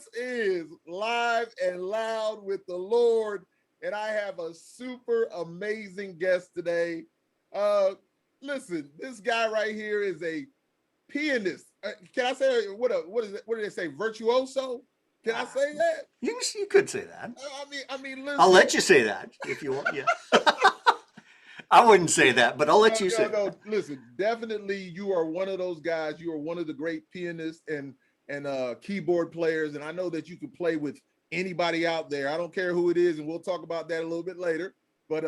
This is Live and Loud with the Lord, and I have a super amazing guest today. Uh, Listen, this guy right here is a pianist. Can I say what is it? What did they say? Virtuoso? Can I say that? You could say that. Listen. I'll let you say that if you want. Yeah. I wouldn't say that, but I'll let you say that. Listen, definitely you are one of those guys. You are one of the great pianists and keyboard players, and I know that you can play with anybody out there. I don't care who it is, and we'll talk about that a little bit later. But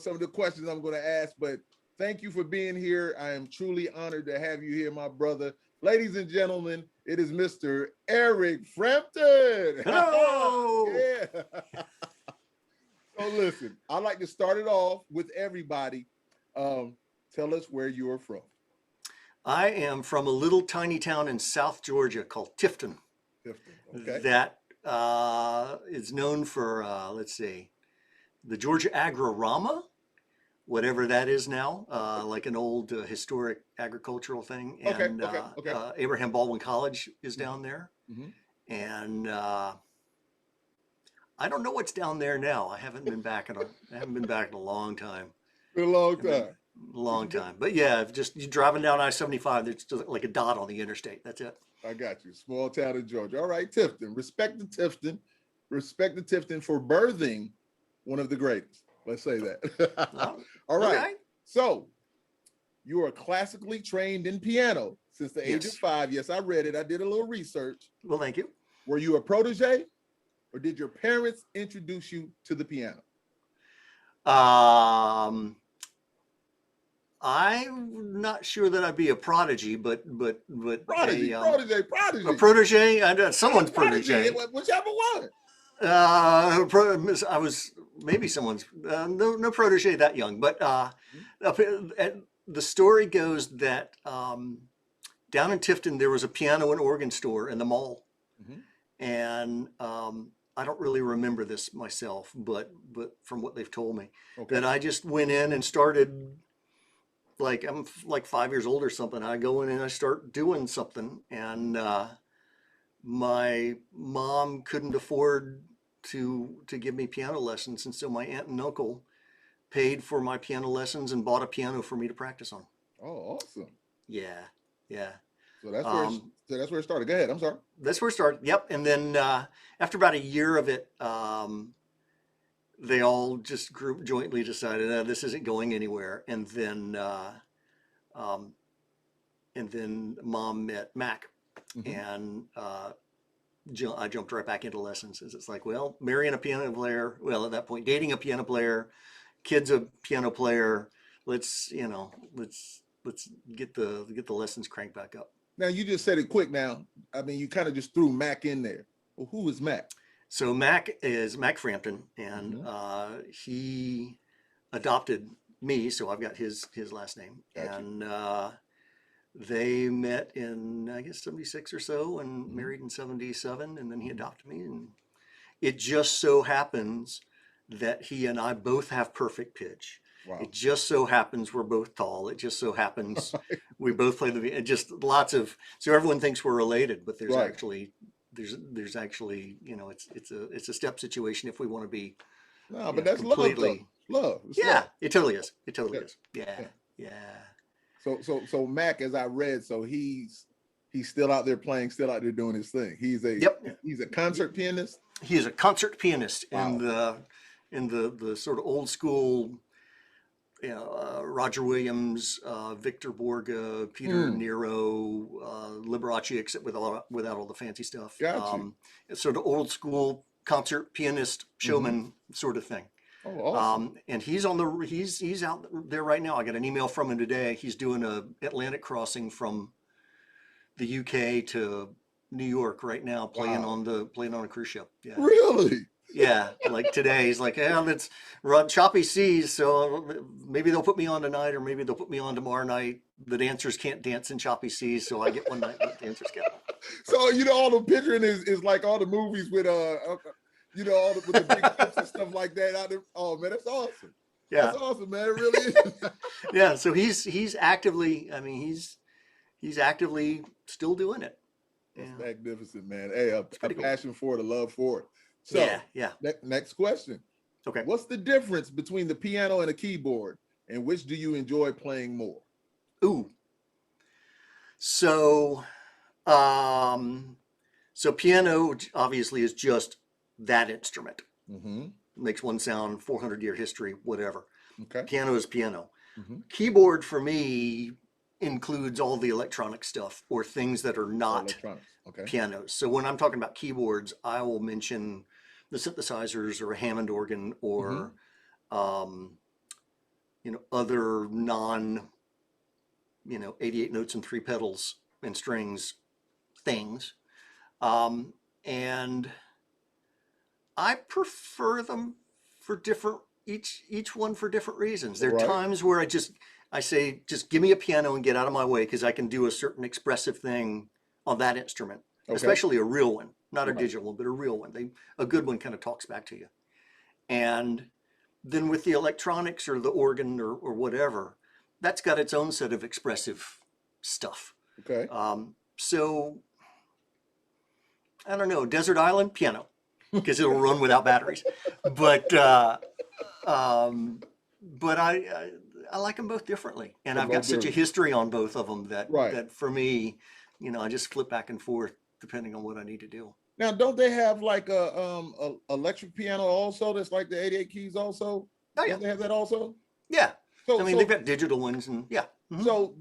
some of the questions I'm going to ask. But thank you for being here. I am truly honored to have you here, my brother. Ladies and gentlemen, it is Mr. Eric Frampton. Hello. Yeah. So listen, I like to start it off with everybody. Tell us where you are from. I am from a little tiny town in South Georgia called Tifton. Okay. That is known for, let's see, the Georgia Agrorama, whatever that is now, like an old historic agricultural thing. And okay. Abraham Baldwin College is down there. Mm-hmm. And I don't know what's down there now. I haven't been back in a long time. Been a long time. Long time. But yeah, just you driving down I-75, there's just like a dot on the interstate. That's it. I got you. Small town in Georgia. All right, Tifton. Respect the Tifton. Respect the Tifton for birthing one of the greatest. Let's say that. All right. Okay. So you are classically trained in piano since the age of 5. Yes, I read it. I did a little research. Well, thank you. Were you a protege, or did your parents introduce you to the piano? I'm not sure that I'd be a prodigy, but prodigy. A protege. Someone's protege. Whichever one. I was maybe someone's no protege that young, but the story goes that down in Tifton there was a piano and organ store in the mall, and I don't really remember this myself, but from what they've told me, that I just went in and started. Like I'm like 5 years old or something. I go in and I start doing something, and my mom couldn't afford to give me piano lessons, and so my aunt and uncle paid for my piano lessons and bought a piano for me to practice on. Oh, awesome! Yeah. So that's where it started. Go ahead. I'm sorry. That's where it started. Yep. And then after about a year of it, they all just jointly decided this isn't going anywhere, and then Mom met Mac, and I jumped right back into lessons. It's like, well, marrying a piano player, well, at that point, dating a piano player, kid's a piano player. Let's get the lessons cranked back up. Now you just said it quick. Now, I mean, you kind of just threw Mac in there. Well, who is Mac? So Mac is Mac Frampton, and he adopted me, so I've got his last name. Gotcha. And they met in, I guess, 76 or so, and married in 77, and then he adopted me. And it just so happens that he and I both have perfect pitch. Wow. It just so happens we're both tall. It just so happens we both play the, just lots of, so everyone thinks we're related, but there's actually, there's actually, it's a step situation if we want to be. No, but that's completely love. Love. It totally is. It totally is. Yeah. So Mac, as I read, so he's still out there playing, still out there doing his thing. He's a concert pianist. He is a concert pianist. Wow. in the sort of old school, Roger Williams, Victor Borga, Peter Nero, Liberace, except without all the fancy stuff. Gotcha. It's sort of old school concert pianist, showman sort of thing. Oh, awesome. And he's out there right now. I got an email from him today. He's doing a Atlantic crossing from the UK to New York right now, playing on a cruise ship. Yeah. Really? Yeah, like today, he's like, let's run choppy seas, so maybe they'll put me on tonight, or maybe they'll put me on tomorrow night. The dancers can't dance in choppy seas, so I get one night, but the dancers get. So, all the picturing is like all the movies with, all with the big clips and stuff like that out there. Oh, man, that's awesome. Yeah. That's awesome, man, it really is. Yeah, so he's actively, he's actively still doing it. That's Yeah. magnificent, man. Hey, a It's pretty cool. passion for it, a love for it. So, Yeah. next question. Okay. What's the difference between the piano and a keyboard, and which do you enjoy playing more? Ooh. So, so piano obviously is just that instrument. Mm-hmm. Makes one sound, 400-year history, whatever. Okay. Piano is piano. Mm-hmm. Keyboard for me includes all the electronic stuff or things that are not Electronics. Okay. pianos. So when I'm talking about keyboards, I will mention the synthesizers or a Hammond organ or other non 88 notes and three pedals and strings things. And I prefer them for different each one for different reasons. There are Right. times where I say just give me a piano and get out of my way because I can do a certain expressive thing on that instrument, especially a real one, not a digital one, but a real one. A good one kind of talks back to you. And then with the electronics or the organ or whatever, that's got its own set of expressive stuff. Okay. So I don't know, desert island piano because it'll run without batteries, but I like them both differently, and I've got such a history on both of them that for me, I just flip back and forth depending on what I need to do. Now, don't they have like a electric piano also that's like the 88 keys also? Oh, yeah. Don't they have that also? Yeah. So, they've got digital ones and yeah. Mm-hmm. So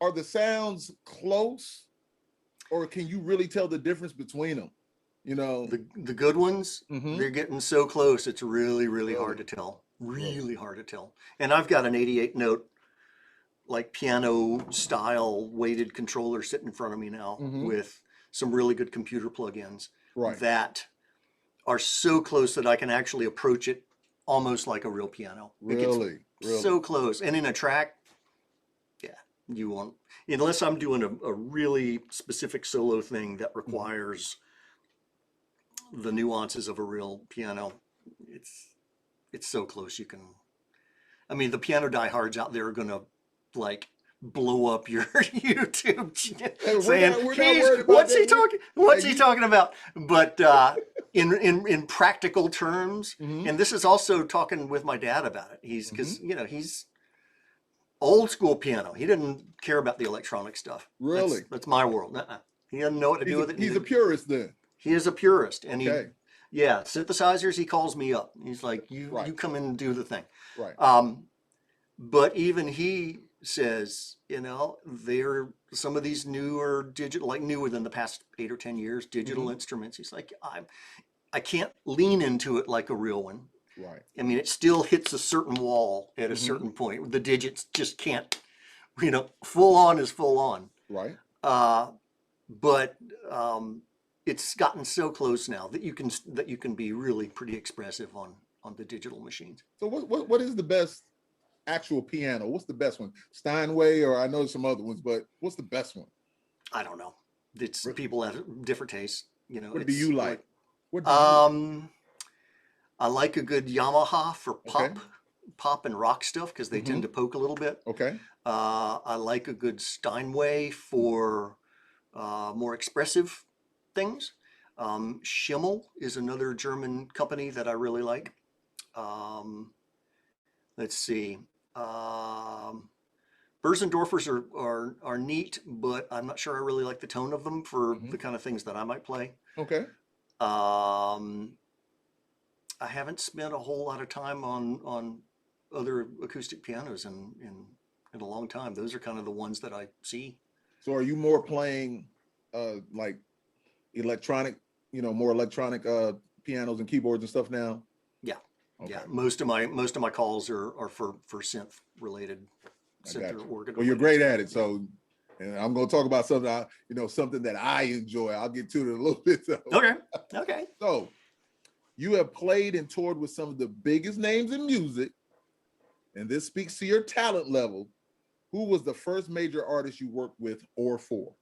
are the sounds close, or can you really tell the difference between them? The good ones, they're getting so close, it's really, really hard to tell. Really hard to tell. And I've got an 88 note, like piano style weighted controller sitting in front of me now with some really good computer plugins that are so close that I can actually approach it almost like a real piano. Really? So close. And in a track, you won't, unless I'm doing a really specific solo thing that requires the nuances of a real piano. It's so close you can, the piano diehards out there are gonna like blow up your YouTube saying, what's he talking about? But in practical terms, and this is also talking with my dad about it. He's old school piano. He didn't care about the electronic stuff. Really? That's my world. He doesn't know what to do with it. He's a purist then. He is a purist, and synthesizers. He calls me up. He's like, you come in and do the thing. Right. But even he says, they're some of these newer digital, like newer than the past 8 or 10 years, digital instruments. He's like, I can't lean into it like a real one. Right. It still hits a certain wall at a certain point. The digits just can't, full on is full on. Right. But it's gotten so close now that you can be really pretty expressive on the digital machines. So what is the best actual piano? What's the best one? Steinway, or I know some other ones, but what's the best one? I don't know. People have different tastes. What do you like? I like a good Yamaha for pop and rock stuff because they tend to poke a little bit. Okay. I like a good Steinway for more expressive things. Schimmel is another German company that I really like. Let's see. Börsendorfers are neat, but I'm not sure I really like the tone of them for the kind of things that I might play. Okay. I haven't spent a whole lot of time on other acoustic pianos in a long time. Those are kind of the ones that I see. So are you more playing like electronic, more electronic pianos and keyboards and stuff now? Yeah. Okay. Yeah. Most of my calls are for synth related. Well, you're great at it. So, and I'm going to talk about something, something that I enjoy. I'll get to it in a little bit. So. Okay. So you have played and toured with some of the biggest names in music, and this speaks to your talent level. Who was the first major artist you worked with or for?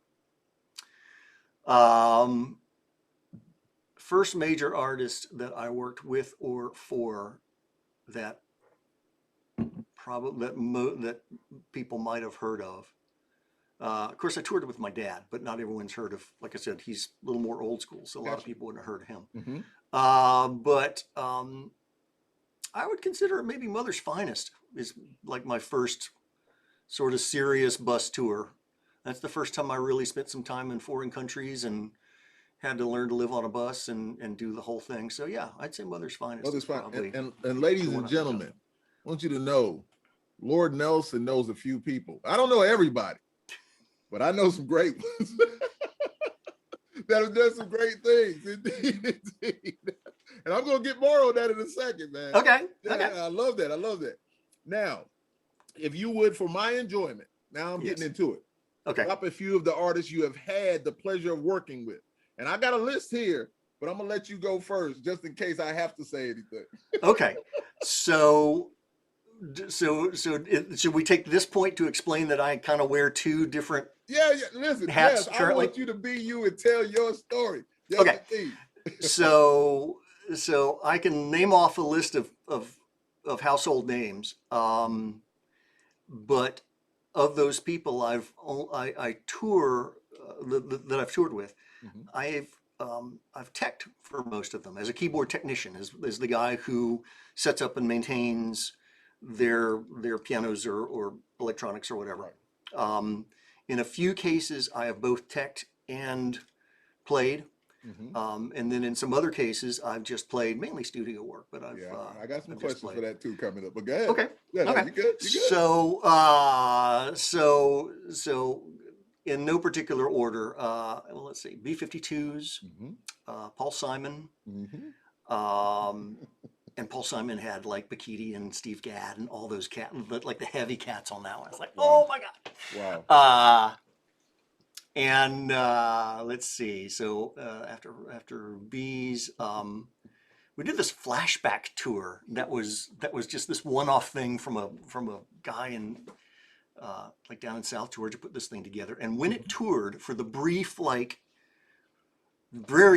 First major artist that I worked with or for that probably that people might have heard of. Of course, I toured with my dad, but not everyone's heard of. Like I said, he's a little more old school, so a lot of people wouldn't have heard of him. But I would consider it maybe Mother's Finest is like my first sort of serious bus tour. That's the first time I really spent some time in foreign countries and had to learn to live on a bus and do the whole thing. So yeah, I'd say Mother's Finest. Mother's Finest. And ladies and gentlemen, I want you to know, Lord Nelson knows a few people. I don't know everybody, but I know some great ones that have done some great things. Indeed, indeed. And I'm going to get more on that in a second, man. Okay. Yeah, Okay. I love that. I love that. Now, if you would, for my enjoyment, now I'm getting into it. Okay. Drop a few of the artists you have had the pleasure of working with. And I got a list here, but I'm going to let you go first, just in case I have to say anything. Okay. So should we take this point to explain that I kind of wear two different listen, hats yes, currently? I want you to be you and tell your story. Yes, okay. Indeed. So I can name off a list of household names, but of those people I tour that I've toured with, I've teched for most of them as a keyboard technician, as the guy who sets up and maintains their pianos or electronics or whatever. Right. In a few cases, I have both teched and played. And then in some other cases, I've just played mainly studio work. But I got some questions for that too coming up. But go ahead. Okay. Yeah, okay. You good? So in no particular order, let's see, B-52s, Paul Simon, and Paul Simon had like Bikiti and Steve Gadd and all those cats, like the heavy cats on that one. It's like, oh my God. Wow. And let's see. So after B's, we did this flashback tour that was just this one-off thing from a guy in like down in South Georgia put this thing together. And when it toured for the very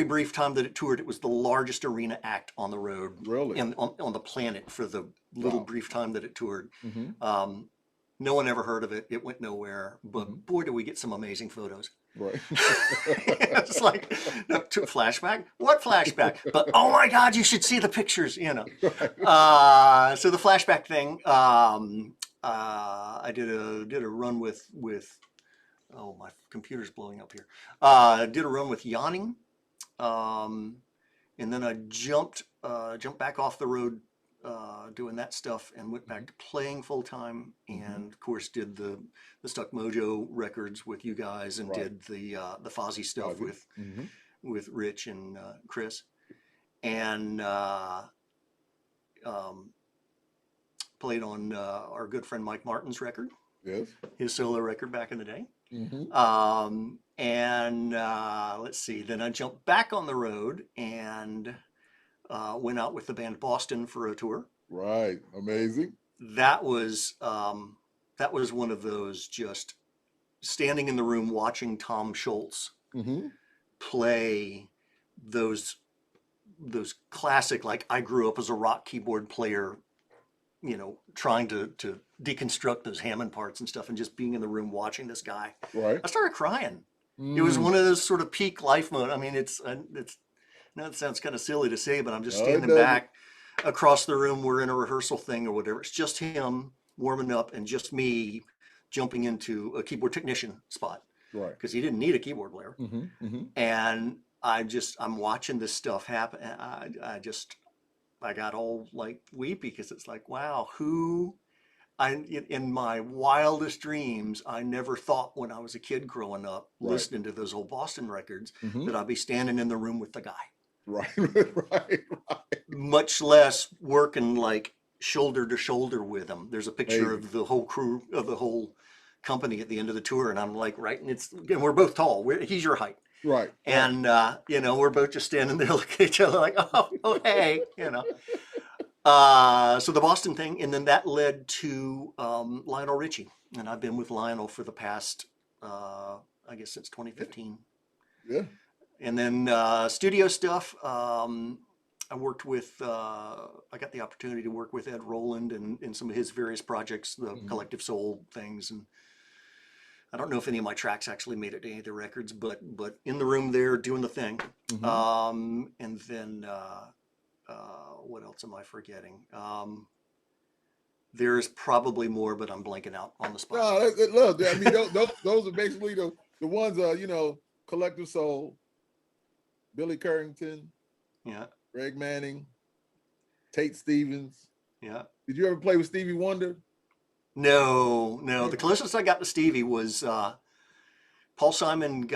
brief time that it toured, it was the largest arena act on the road, really, on the planet for the little brief time that it toured. No one ever heard of it. It went nowhere. But boy, did we get some amazing photos. Right. It's like, flashback? What flashback? But oh my God, you should see the pictures, you know. Right. So the flashback thing, I did a run with oh, my computer's blowing up here. Did a run with Yanning, and then I jumped back off the road doing that stuff and went back to playing full time, and of course did the Stuck Mojo records with you guys, and did the Fozzy stuff with Rich and Chris, and played on our good friend Mike Martin's record, his solo record back in the day. And let's see, then I jumped back on the road and went out with the band Boston for a tour. Right, amazing. That was one of those, just standing in the room watching Tom Schultz play those classic, like, I grew up as a rock keyboard player, you know, trying to deconstruct those Hammond parts and stuff, and just being in the room watching this guy. Right. I started crying. It was one of those sort of peak life moments. I mean, it's now it sounds kind of silly to say, but I'm just standing back across the room. We're in a rehearsal thing or whatever. It's just him warming up and just me jumping into a keyboard technician spot. Right. Because he didn't need a keyboard player. And I'm watching this stuff happen. I got all like weepy, because it's like, wow, in my wildest dreams, I never thought when I was a kid growing up, listening to those old Boston records, that I'd be standing in the room with the guy. Right. Much less working like shoulder to shoulder with him. There's a picture of the whole crew, of the whole company at the end of the tour, and I'm like, and we're both tall. He's your height. Right. And, you know, we're both just standing there looking at each other like, oh, hey, you know. So the Boston thing, and then that led to Lionel Richie. And I've been with Lionel for the past, I guess, since 2015. Yeah. And then studio stuff, I worked with, I got the opportunity to work with Ed Roland in some of his various projects, the Collective Soul things. And I don't know if any of my tracks actually made it to any of the records, but in the room there doing the thing. And then what else am I forgetting? There's probably more, but I'm blanking out on the spot. No, look, I mean, those are basically the ones, you know, Collective Soul, Billy Currington, Yeah, Greg Manning, Tate Stevens. yeah. Did you ever play with Stevie Wonder? No. The closest I got to Stevie was Paul Simon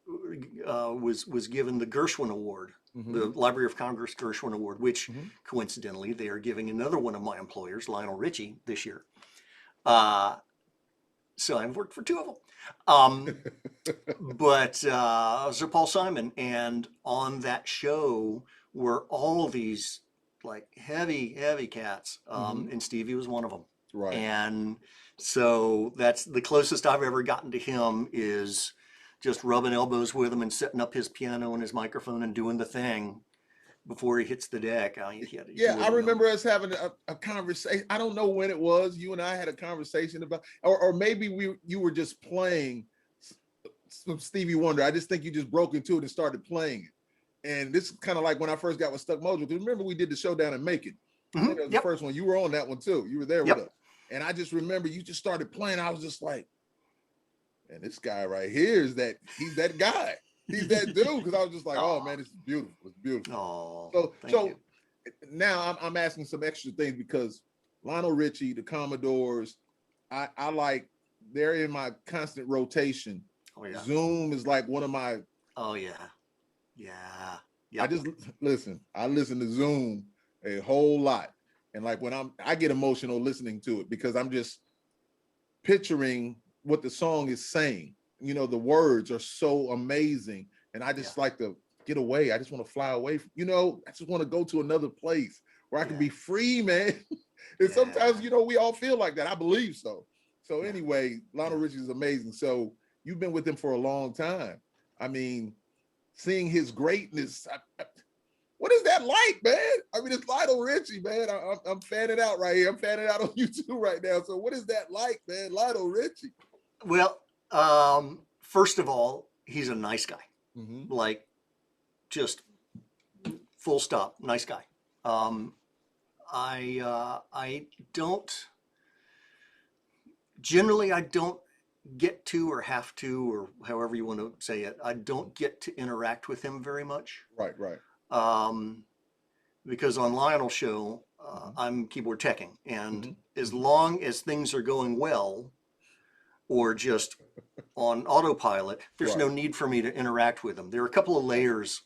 was given the Gershwin Award, the Library of Congress Gershwin Award, which coincidentally they are giving another one of my employers, Lionel Richie, this year. So I've worked for two of them. But so Paul Simon, and on that show were all these like heavy cats, and Stevie was one of them. Right. And so that's the closest I've ever gotten to him, is just rubbing elbows with him and setting up his piano and his microphone and doing the thing before he hits the deck. I remember us having a conversation. I don't know when it was. You and I had a conversation about, or maybe you were just playing some Stevie Wonder. I just think you just broke into it and started playing it. And this is kind of like when I first got with Stuck Mojo. Because remember we did the show down in Macon. I think that was the first one. You were on that one too. You were there with us. And I just remember you just started playing. I was just like, man, this guy right here he's that guy. He's that dude. Because I was just like, oh man, this is beautiful. It's beautiful. So now I'm asking some extra things, because Lionel Richie, the Commodores, I like, they're in my constant rotation. Oh yeah. Zoom is like one of my. Oh yeah. I listen to Zoom a whole lot. And like when I get emotional listening to it, because I'm just picturing what the song is saying. You know, the words are so amazing. And I just like to get away. I just want to fly away. I just want to go to another place where I can be free, man. And sometimes, we all feel like that. I believe so. So anyway, Lionel Richie is amazing. So you've been with him for a long time. I mean, seeing his greatness, what is that like, man? I mean, it's Lionel Richie, man. I'm fanning out right here. I'm fanning out on YouTube right now. So what is that like, man? Lionel Richie. Well, first of all, he's a nice guy. Like, just full stop, nice guy. I don't get to, or have to, or however you want to say it. I don't get to interact with him very much. Right. Because on Lionel's show, I'm keyboard teching, and as long as things are going well, or just on autopilot, there's no need for me to interact with them. There are a couple of layers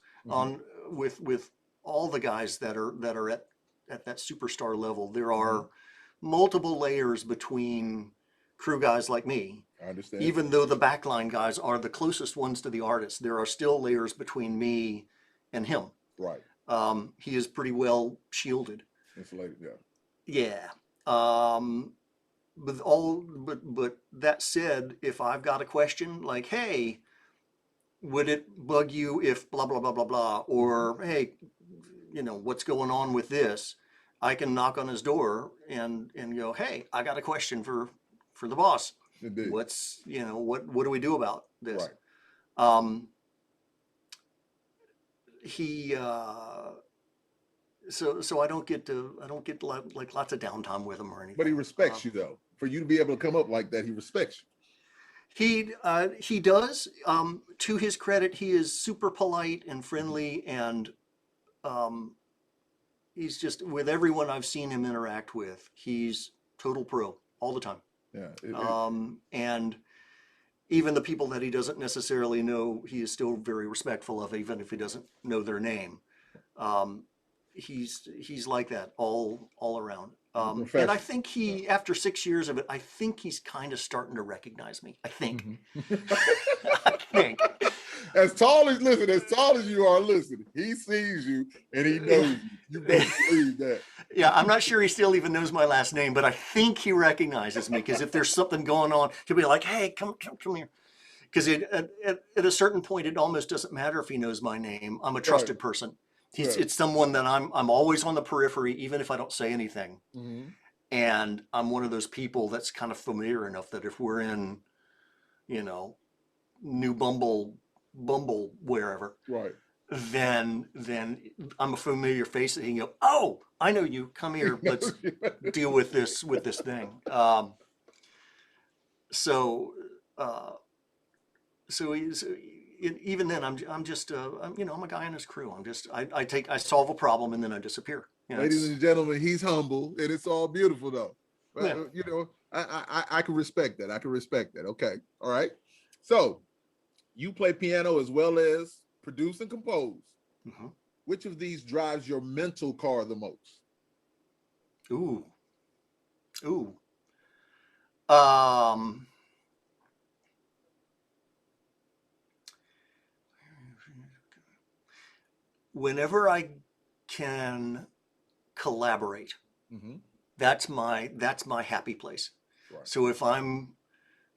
with all the guys that are at that superstar level. There are multiple layers between crew guys like me. I understand. Even though the backline guys are the closest ones to the artist, there are still layers between me and him. Right. He is pretty well shielded. Insulated, yeah. But that said, if I've got a question like, hey, would it bug you if blah blah blah blah blah, or hey, what's going on with this, I can knock on his door and go, hey, I got a question for the boss. Indeed. What's what do we do about this? Right. He so I don't get like lots of downtime with him or anything. But he respects you, though. For you to be able to come up like that, he respects you. He does. To his credit, he is super polite and friendly, and he's just, with everyone I've seen him interact with, he's total pro all the time. Yeah. And even the people that he doesn't necessarily know, he is still very respectful of, even if he doesn't know their name. He's like that all around. And I think after 6 years of it, I think he's kind of starting to recognize me. I think. I think. As tall as you are, listen, he sees you and he knows you. You better believe that. Yeah, I'm not sure he still even knows my last name, but I think he recognizes me, because if there's something going on, he'll be like, hey, come here. Because at a certain point, it almost doesn't matter if he knows my name. I'm a trusted person. It's someone that I'm always on the periphery, even if I don't say anything. And I'm one of those people that's kind of familiar enough that if we're in you know, New Bumble wherever, Right. then I'm a familiar face that he can go, oh, I know you. Come here. Let's deal with this thing. So uh, so he's even then I'm just you know, I'm a guy in his crew. I solve a problem and then I disappear. You know, Ladies it's and gentlemen, he's humble, and it's all beautiful though. But yeah. you know, I can respect that. I can respect that. Okay, all right. So you play piano as well as produce and compose. Mhm. Which of these drives your mental car the most? Ooh. Ooh. Um. Whenever I can collaborate, Mm-hmm. that's my happy place. Right. So if I'm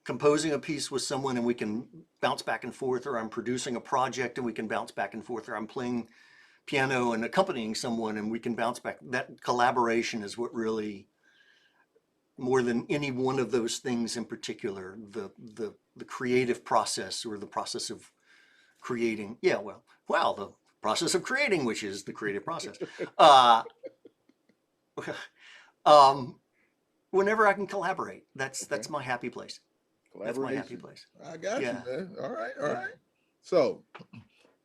composing a piece with someone and we can bounce back and forth, or I'm producing a project and we can bounce back and forth, or I'm playing piano and accompanying someone and we can bounce back, that collaboration is what really, more than any one of those things in particular, the creative process, or the process of creating. Yeah, well, the process of creating, which is the creative process. Uh, um, Whenever I can collaborate, Okay. that's my happy place. That's my happy Collaboration. place. I got you, Yeah, man. All right, all yeah. right. So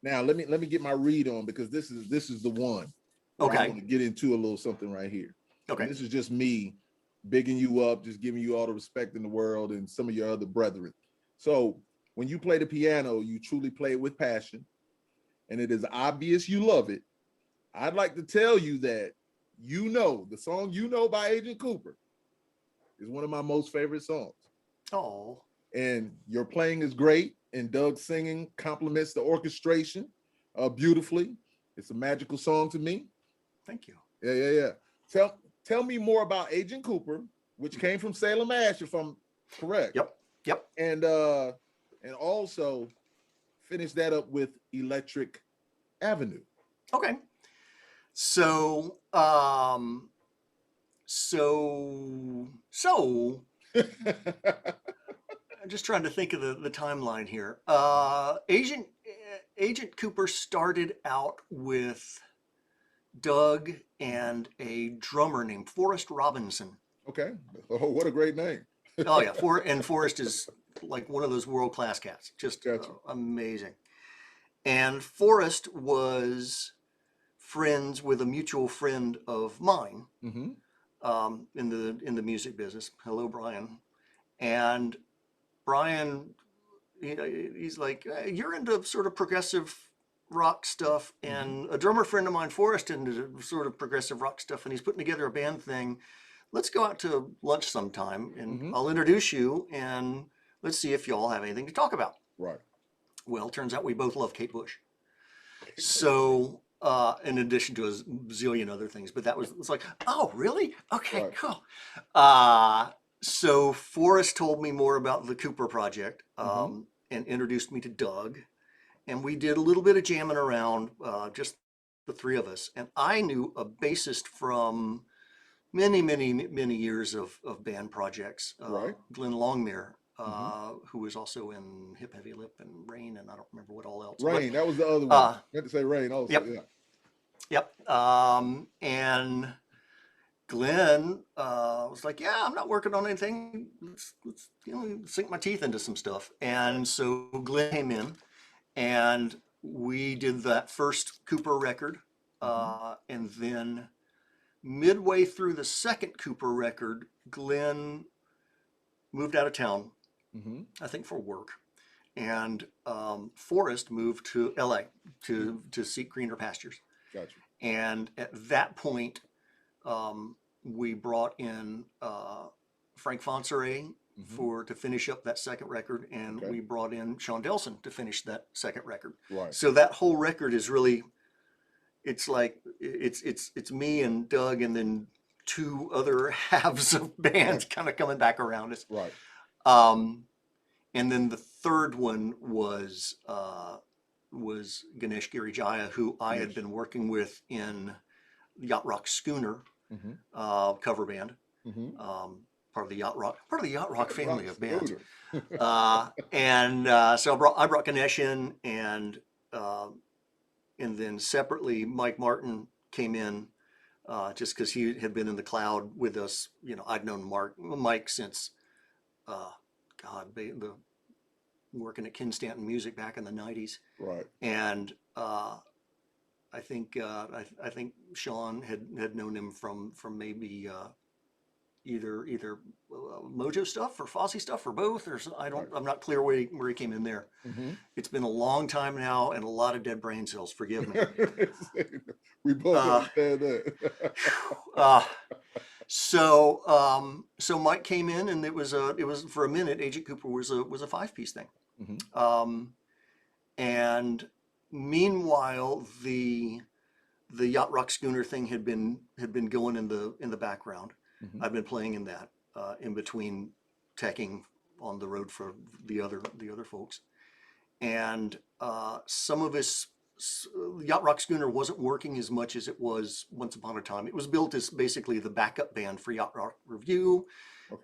now let me get my read on, because this is the one where I Okay, want to get into a little something right here. And okay. this is just me bigging you up, just giving you all the respect in the world and some of your other brethren. So when you play the piano, you truly play it with passion, and it is obvious you love it. I'd like to tell you that the song by Agent Cooper is one of my most favorite songs. Oh, And your playing is great, and Doug's singing complements the orchestration beautifully. It's a magical song to me. thank you. Yeah, yeah, yeah. Tell me more about Agent Cooper, which came from Salem Ash, if I'm correct, Yep, yep. and also finish that up with Electric Avenue. Okay. So, so I'm just trying to think of the timeline here. Agent Cooper started out with Doug and a drummer named Forrest Robinson. Okay. Oh, what a great name. Oh yeah, Forrest is like one of those world-class cats, just Gotcha. amazing. And Forrest was friends with a mutual friend of mine, Mm-hmm. in the music business. Hello, Brian. And Brian, he's like, "Hey, you're into sort of progressive rock stuff," Mm-hmm. and a drummer friend of mine, Forrest, into sort of progressive rock stuff, and he's putting together a band thing. Let's go out to lunch sometime, and Mm-hmm. I'll introduce you, and let's see if y'all have anything to talk about. Right. Well, turns out we both love Kate Bush. So, in addition to a zillion other things, but it's like, oh, really? Okay, Right. cool. So Forrest told me more about the Cooper project, Mm-hmm. and introduced me to Doug, and we did a little bit of jamming around, just the three of us. And I knew a bassist from many, many, many years of band projects, Right. Glenn Longmire, Mm-hmm. who was also in Hip Heavy Lip and Rain, and I don't remember what all else. But Rain. That was the other one. uh, I meant to say Rain also. yep, Yeah. yep. And Glenn was like, "Yeah, I'm not working on anything. Let's sink my teeth into some stuff." And so Glenn came in, and we did that first Cooper record, Mm-hmm. and then midway through the second Cooper record, Glenn moved out of town, Mm-hmm. I think for work, and Forrest moved to LA to seek greener pastures. Gotcha. And at that point, we brought in Frank Fonseray Mm-hmm. to finish up that second record, and Okay. we brought in Sean Delson to finish that second record. Right. So that whole record is really, it's like it's me and Doug, and then two other halves of Right. bands kind of coming back around us. Right. Um, and then the third one was Ganesh Girijaya, who I had Ganesh. been working with in Yacht Rock Schooner Mm-hmm. cover band, Mm-hmm. um, part of the yacht rock family of bands. Scooter. So I brought Ganesh in, and then separately Mike Martin came in, just because he had been in the cloud with us. You know, I'd known Mike since the working at Ken Stanton Music back in the 90s. Right. And I think Sean had known him from maybe either Mojo stuff or Fosse stuff or both, or I'm not clear where he came in there. Mm-hmm. It's been a long time now and a lot of dead brain cells. Forgive me. We both understand that. So Mike came in, and it was for a minute. Agent Cooper was a 5-piece thing. Mm-hmm. And meanwhile, the Yacht Rock Schooner thing had been going in the background. Mm-hmm. I've been playing in that in between teching on the road for the other folks, and some of us. Yacht Rock Schooner wasn't working as much as it was once upon a time. It was built as basically the backup band for Yacht Rock Review,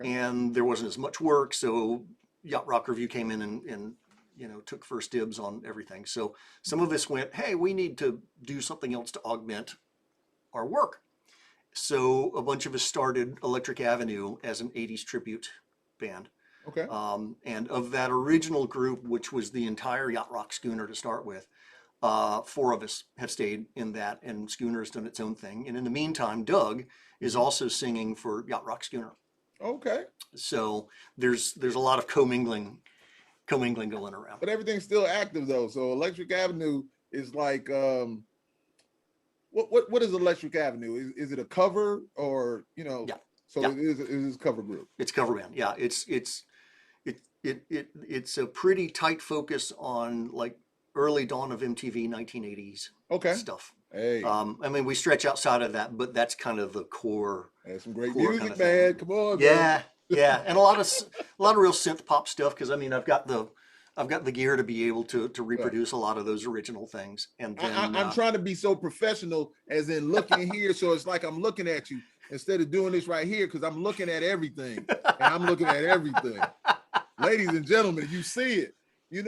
and there wasn't as much work, so Yacht Rock Review came in and took first dibs on everything. So some of us went, hey, we need to do something else to augment our work. So a bunch of us started Electric Avenue as an 80s tribute band. Okay. And of that original group, which was the entire Yacht Rock Schooner to start with, 4 of us have stayed in that, and Schooner's done its own thing. And in the meantime, Doug is also singing for Yacht Rock Schooner. Okay. So there's a lot of commingling going around. But everything's still active though. So Electric Avenue is like what is Electric Avenue? Is it a cover, or Yeah. So Yeah. it is a cover group. It's cover band. Yeah. It's a pretty tight focus on like early dawn of MTV 1980s stuff. Hey. I mean, we stretch outside of that, but that's kind of the core. That's some great core music, kind of man. thing. Come on, Yeah, man. yeah, and a lot of real synth pop stuff, because I mean, I've got the gear to be able to reproduce a lot of those original things. And then I'm trying to be so professional, as in looking here, so it's like I'm looking at you instead of doing this right here, because I'm looking at everything, and I'm looking at everything. Ladies and gentlemen, you see it.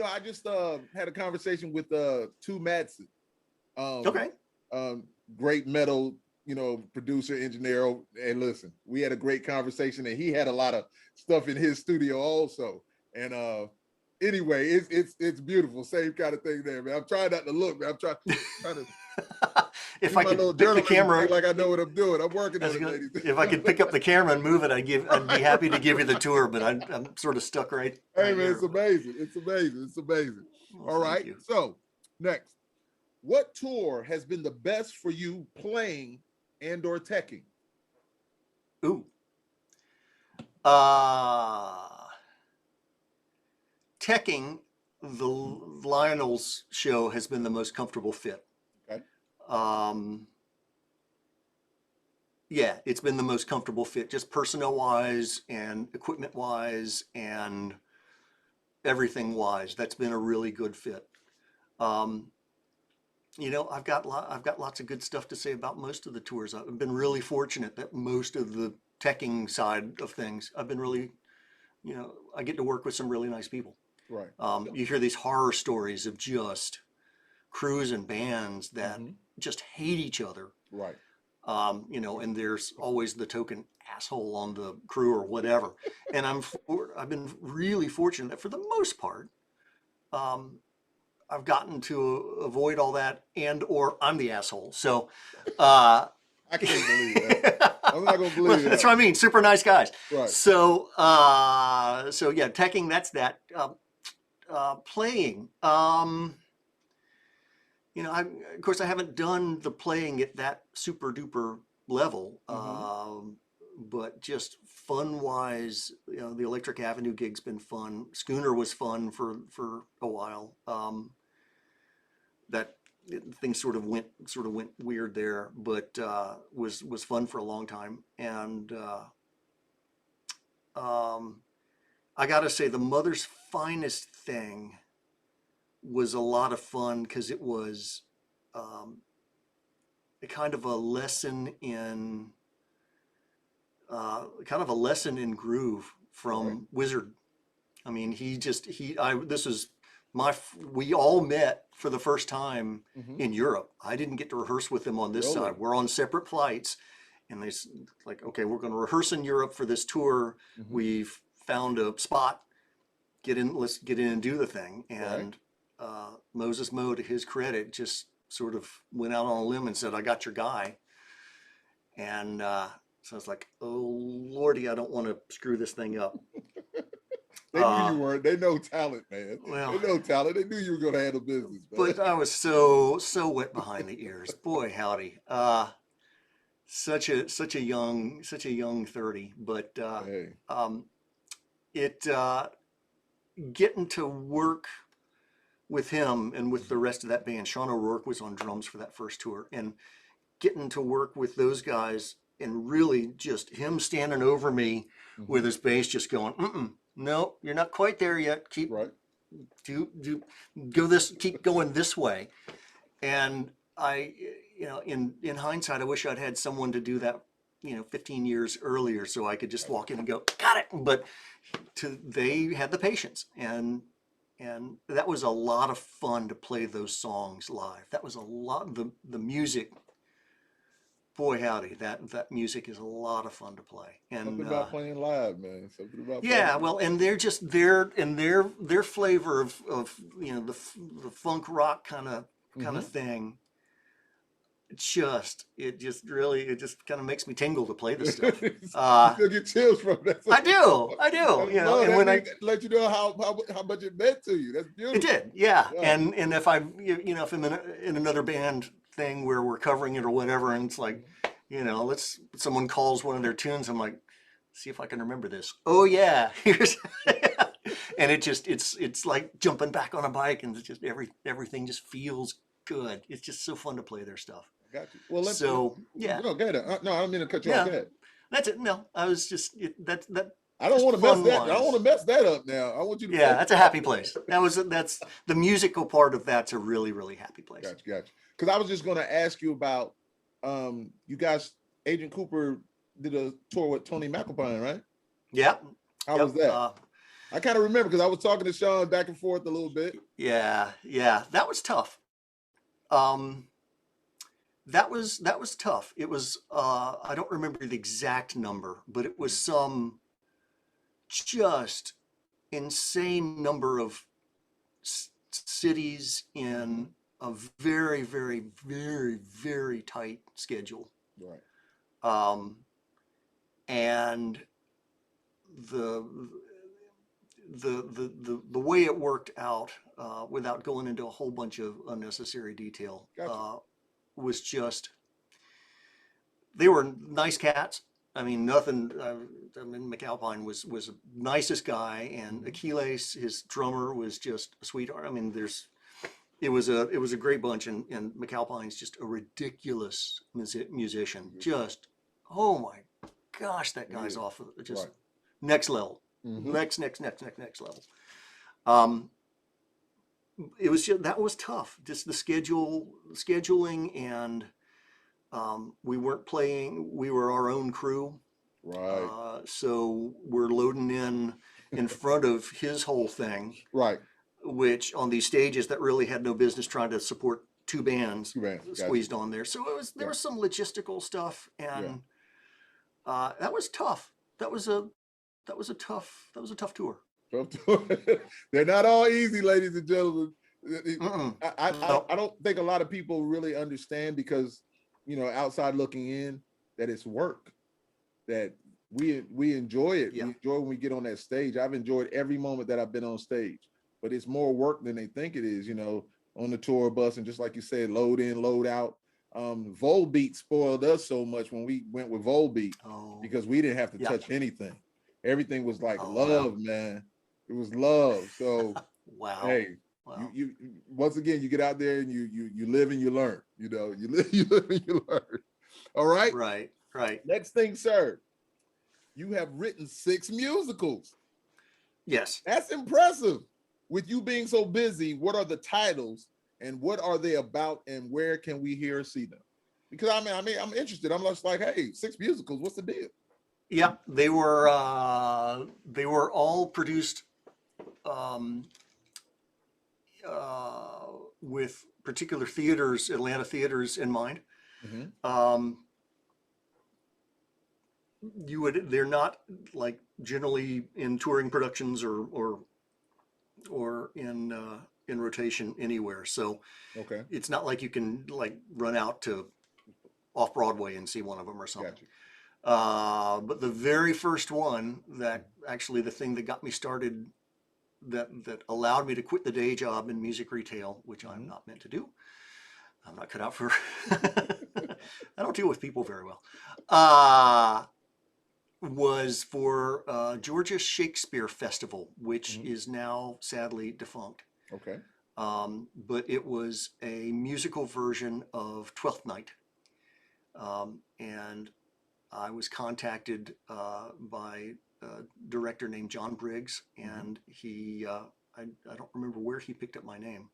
I just had a conversation with Tu Madsen. Great metal, producer, engineer. And listen, we had a great conversation, and he had a lot of stuff in his studio also. And anyway, it's beautiful. Same kind of thing there, man. I'm trying not to look, man. I'm trying to if I could pick the camera, like I know what I'm doing. I'm working on it, ladies. If I could pick up the camera and move it, I'd be happy to give you the tour, but I'm sort of stuck right. Hey, right man, here. it's amazing. It's amazing. It's amazing. Well, all right. you. So next, what tour has been the best for you playing and/or teching? Ooh. Teching, the Lionel's show has been the most comfortable fit. Okay. Yeah, it's been the most comfortable fit, just personnel wise and equipment wise and everything wise. That's been a really good fit. I've got lots of good stuff to say about most of the tours. I've been really fortunate that most of the teching side of things, I've been really, I get to work with some really nice people. Right. You hear these horror stories of just crews and bands that just hate each other. Right. And there's always the token asshole on the crew or whatever. And I've been really fortunate that for the most part, I've gotten to avoid all that, or I'm the asshole. So I can't believe that. I'm not gonna believe that. That's what I mean. Super nice guys. Right. So yeah, teching, that's that. Playing. Of course, I haven't done the playing at that super duper level, but just fun wise, the Electric Avenue gig's been fun. Schooner was fun for a while. That things sort of went weird there, but was fun for a long time. And I gotta say, the Mother's Finest thing was a lot of fun, because it was a kind of a lesson in kind of a lesson in groove Right. from Wizard. I mean, this is we all met for the first time Hmm. in Europe. I didn't get to rehearse with them on this Really? side. We're on separate flights, and like, okay, we're going to rehearse in Europe for this tour. Hmm. We've found a spot. Let's get in and do the thing. Right. And Moses Mo, to his credit, just sort of went out on a limb and said, "I got your guy." And so I was like, "Oh Lordy, I don't want to screw this thing up." They knew Uh, you weren't. They know talent, man. They well, know talent. They knew you were going to handle business, man. but I was so wet behind the ears. Boy, howdy. Such a young 30, but Hey. um, it getting to work with him and with the rest of that band. Sean O'Rourke was on drums for that first tour, and getting to work with those guys and really just him standing over me Hmm. with his bass just going, no, you're not quite there yet. Right. Keep going this way. And I, in hindsight, I wish I'd had someone to do that, 15 years earlier, so I could just walk in and go, got it. But they had the patience, and that was a lot of fun to play those songs live. That was a lot. The music, boy howdy, that music is a lot of fun to play. And Something about playing live, man. Something about playing yeah, live. well, and they're just their flavor of the funk rock kind of Hmm. thing. It just kind of makes me tingle to play this stuff. You still get chills from that. I do, I love and that. when Let you know how much it meant to you. That's it beautiful. did, yeah, Yeah. and if I'm in another band thing where we're covering it or whatever, and it's like, someone calls one of their tunes, I'm like, see if I can remember this. Oh yeah, here's, and it's like jumping back on a bike, and it's just everything just feels good. It's just so fun to play their stuff. Got you. Well, So yeah, no, go ahead. No, I don't mean to cut you off. Go yeah, ahead. that's it. No, I was that I don't just want to mess fun that. I don't want wise. to mess that up now. I want you to Yeah, focus. that's a happy place. That's the musical part of that's a really, really happy place. Got you. Because I was just going to ask you about you guys. Agent Cooper did a tour with Tony McAlpine, right? Yep, How was yep. that? I kind of remember because I was talking to Sean back and forth a little bit. Yeah, that was tough. Um, that was tough. It was I don't remember the exact number, but it was some just insane number of cities Mhm. in a very, very, very, very tight schedule. Right. Um, and the the way it worked out, without going into a whole bunch of unnecessary detail, Got you. was just they were nice cats. I mean, nothing. I mean, McAlpine was the nicest guy, and Mhm. Achilles, his drummer, was just a sweetheart. I mean, it was a great bunch, and McAlpine's just a ridiculous musician. Just, oh my gosh, that guy's Yeah. off of just Right. next level, Hmm. next level. Um, that was tough. Just the scheduling, and we weren't playing. We were our own crew, Right. so we're loading in front of his whole thing, Right. which on these stages that really had no business trying to support two bands Too bad. Got you. squeezed on there. So there Yeah. was some logistical stuff, Yeah. and that was tough. That was a tough tour. They're not all easy, ladies and gentlemen. Mm-mm. No. I don't think a lot of people really understand because outside looking in that it's work that we enjoy it. Yeah. We enjoy when we get on that stage. I've enjoyed every moment that I've been on stage, but it's more work than they think it is. On the tour bus and just like you said, load in, load out. Volbeat spoiled us so much when we went with Volbeat Oh. because we didn't have to Yeah. touch anything. Everything was like Oh, love, wow. man. It was love. So Wow. hey, Wow. you once again you get out there and you live and you learn. You live and you learn. All right. Right. Next thing, sir. You have written 6 musicals. Yes. That's impressive. With you being so busy, what are the titles and what are they about and where can we hear or see them? Because I'm interested. I'm just like, hey, 6 musicals. What's the deal? Yeah, they were all produced um, uh, with particular theaters, Atlanta theaters in mind. Hmm. Um, they're not like generally in touring productions or in rotation anywhere. So Okay, it's not like you can like run out to off Broadway and see one of them or something. got you. But the very first one, that actually the thing that got me started, that allowed me to quit the day job in music retail, which I'm Hmm. not meant to do. I'm not cut out for. I don't deal with people very well. Uh, was for Georgia Shakespeare Festival, which Hmm. is now sadly defunct. Okay. But it was a musical version of Twelfth Night, and I was contacted by a director named John Briggs, Hmm. and I don't remember where he picked up my name,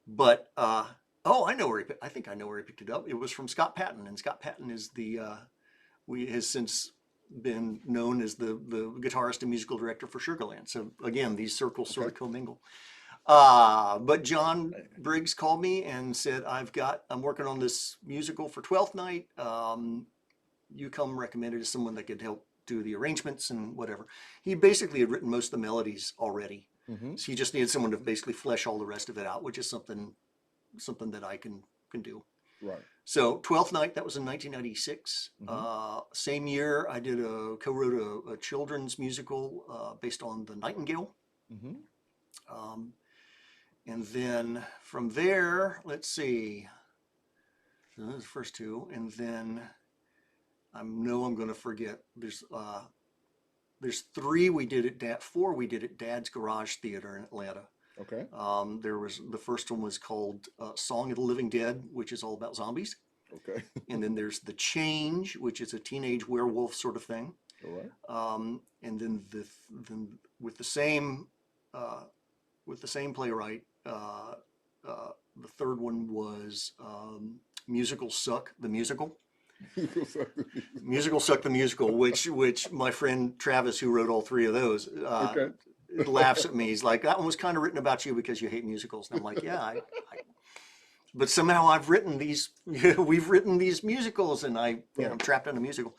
but oh, I know where I think I know where he picked it up. It was from Scott Patton, and Scott Patton is has since been known as the guitarist and musical director for Sugarland. So again, these circles sort Okay. of commingle. But John Briggs called me and said, I'm working on this musical for Twelfth Night. You come recommended as someone that could help do the arrangements and whatever. He basically had written most of the melodies already. Hmm. So he just needed someone to basically flesh all the rest of it out, which is something that I can do. Right. So Twelfth Night, that was in 1996. Hmm. Same year, I co-wrote a children's musical based on the Nightingale. Hmm. Um, and then from there, let's see, so those are the first two, and then I know I'm going to forget. There's three we did at four we did at Dad's Garage Theater in Atlanta. Okay. There was the first one was called Song of the Living Dead, which is all about zombies. Okay. And then there's The Change, which is a teenage werewolf sort of thing. All right. And then then with the same uh, playwright, the third one was Musical Suck the Musical. Musical Suck the Musical, which my friend Travis, who wrote all three of those, Okay. laughs at me. He's like, that one was kind of written about you because you hate musicals. And I'm like, yeah, but somehow I've written these, we've written these musicals, and I'm trapped in a musical.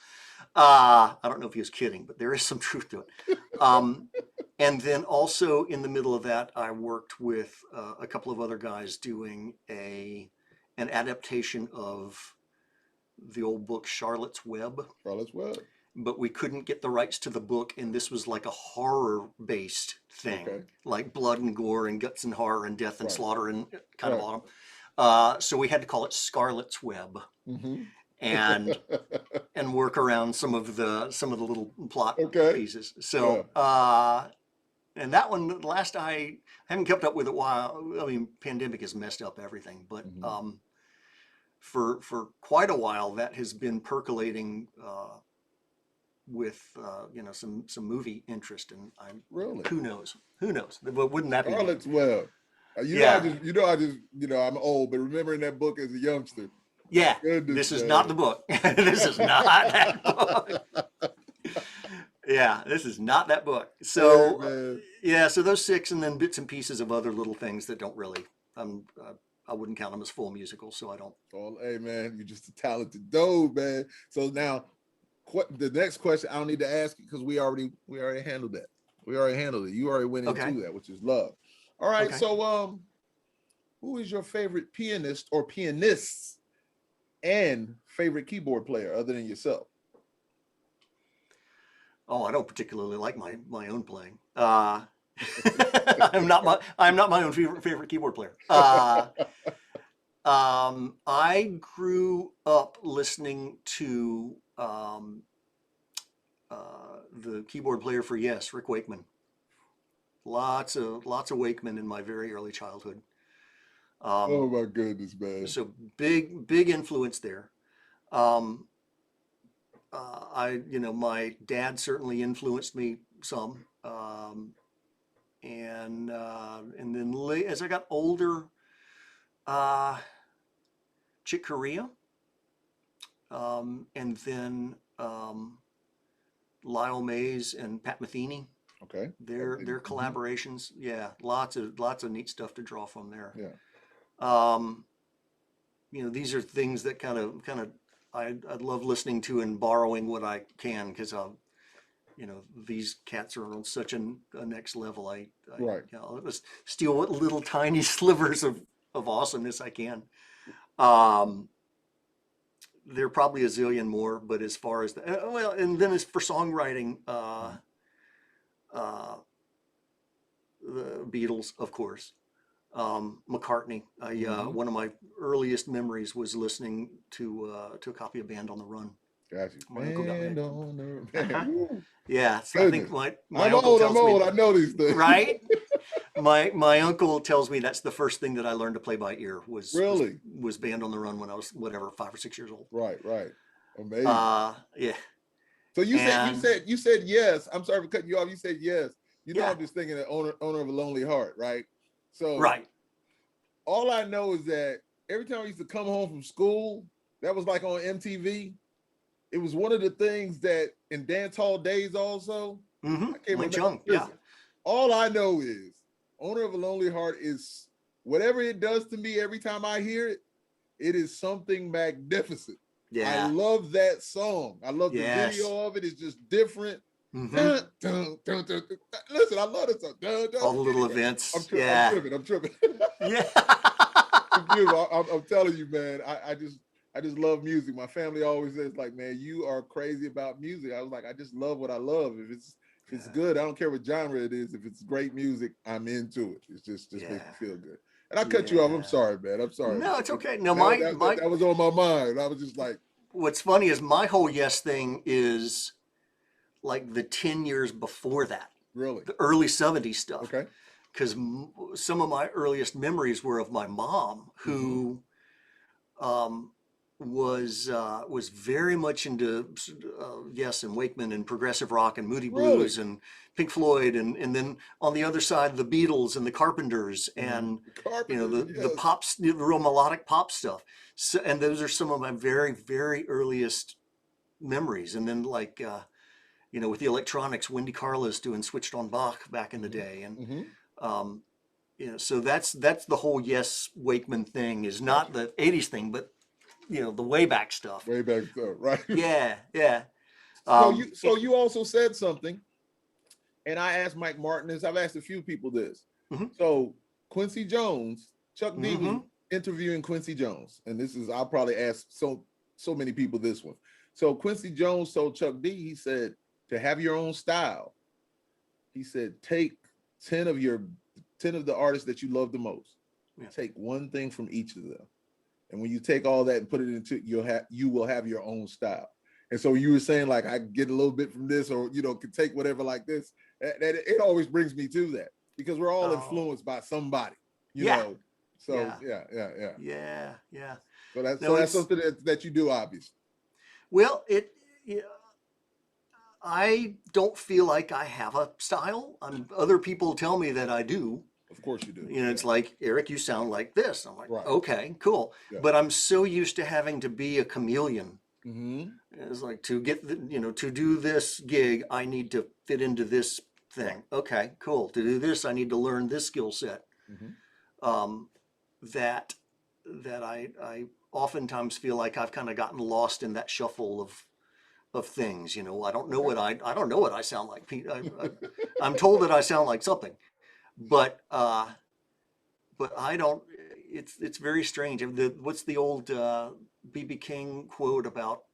I don't know if he was kidding, but there is some truth to it. And then also in the middle of that, I worked with a couple of other guys doing an adaptation of the old book Charlotte's Web, Charlotte's Web. but we couldn't get the rights to the book, and this was like a horror-based thing, Okay. like blood and gore and guts and horror and death and Right. slaughter and kind Right. of autumn. So we had to call it Scarlet's Web Hmm. and work around some of the little plot Okay. pieces. Yeah. So and that one, the last I haven't kept up with it while. I mean, pandemic has messed up everything, but Hmm. for quite a while that has been percolating with some movie interest, and Really? who knows, but wouldn't that be neat? Charlotte's Web. Yeah, I'm old, but remembering that book as a youngster. yeah, Goodness, this is man. not the book. This is not that book. Yeah, this is not that book. So Hey, man. yeah, so those six, and then bits and pieces of other little things that don't really I wouldn't count them as full musicals, so I don't. Oh, hey, man, you're just a talented dude, man. So now, the next question I don't need to ask you because we already handled that. We already handled it. You already went Okay. into that, which is love. All right. Okay. So, who is your favorite pianist or pianists and favorite keyboard player other than yourself? Oh, I don't particularly like my own playing. I'm not my own favorite keyboard player. I grew up listening to the keyboard player for Yes, Rick Wakeman. Lots of Wakeman in my very early childhood. Oh my goodness, man! So big influence there. My dad certainly influenced me some, and then as I got older, Chick Corea, and then Lyle Mays and Pat Metheny. Okay. Their collaborations, yeah, lots of neat stuff to draw from there. Yeah. These are things that kind of I love listening to and borrowing what I can, because these cats are on such a next level. Right. I'll just steal what little tiny slivers of awesomeness I can. There are probably a zillion more, but as far as and then as for songwriting, the Beatles, of course, McCartney. One of my earliest memories was listening to a copy of Band on the Run. Got you. My uncle got me. Band on the Run. Yeah, so I think my I'm uncle old. tells I'm old. me, I know these things. right? My uncle tells me that's the first thing that I learned to play by ear was Band on the Run when I was 5 or 6 years old. Right. Amazing. Yeah. So you said yes. I'm sorry for cutting you off. You said yes. I'm just thinking that owner of a lonely heart, right? So right. All I know is that every time I used to come home from school, that was like on MTV. It was one of the things that in dance hall days also. Mm-hmm. I can't remember. Yeah. All I know is Owner of a Lonely Heart is whatever it does to me every time I hear it, it is something magnificent. Yeah. I love that song. I love the video of it. It's just different. Mm-hmm. Dun, dun, dun, dun, dun. Listen, I love this song. Dun, dun. All the little events. I'm tripping. Yeah. I'm telling you, man. I just love music. My family always says, like, man, you are crazy about music. I was like, I just love what I love. If it's good, I don't care what genre it is. If it's great music, I'm into it. It's just makes me feel good. And I cut you off. I'm sorry, man. I'm sorry. No, it's okay. No, that was on my mind. I was just like. What's funny is my whole yes thing is like the 10 years before that. Really? The early 70s stuff. Okay. Because some of my earliest memories were of my mom, who was very much into and Wakeman and progressive rock and Moody Blues and Pink Floyd, and then on the other side the Beatles and the Carpenters and the pops, the real melodic pop stuff. So, and those are some of my very, very earliest memories. And then like with the electronics, Wendy Carlos doing Switched on Bach back in the day, and so that's the whole Wakeman thing is not the 80s thing, but the way back stuff. Way back stuff, right? Yeah. So you also said something, and I asked Mike Martin this. I've asked a few people this. Mm-hmm. So Quincy Jones, Chuck D was interviewing Quincy Jones, and this is I'll probably ask so many people this one. So Quincy Jones told Chuck D, he said, to have your own style, he said, take 10 of the artists that you love the most. Yeah. Take one thing from each of them. And when you take all that and put it into, you will have your own style. And so you were saying, like, I get a little bit from this, or, can take whatever like this. That it always brings me to that, because we're all influenced by somebody, you know? So yeah. So that's something that you do, obviously. Well, I don't feel like I have a style. Other people tell me that I do. Of course you do. It's like, Eric, you sound like this. I'm like, right. Okay, cool. Yeah. But I'm so used to having to be a chameleon. Mm-hmm. It's like, to get to do this gig, I need to fit into this thing. Right. Okay, cool. To do this, I need to learn this skill set. Mm-hmm. That I oftentimes feel like I've kind of gotten lost in that shuffle of things. I don't know what I sound like. I'm told that I sound like something. But I don't. It's very strange. What's the old B.B. King quote about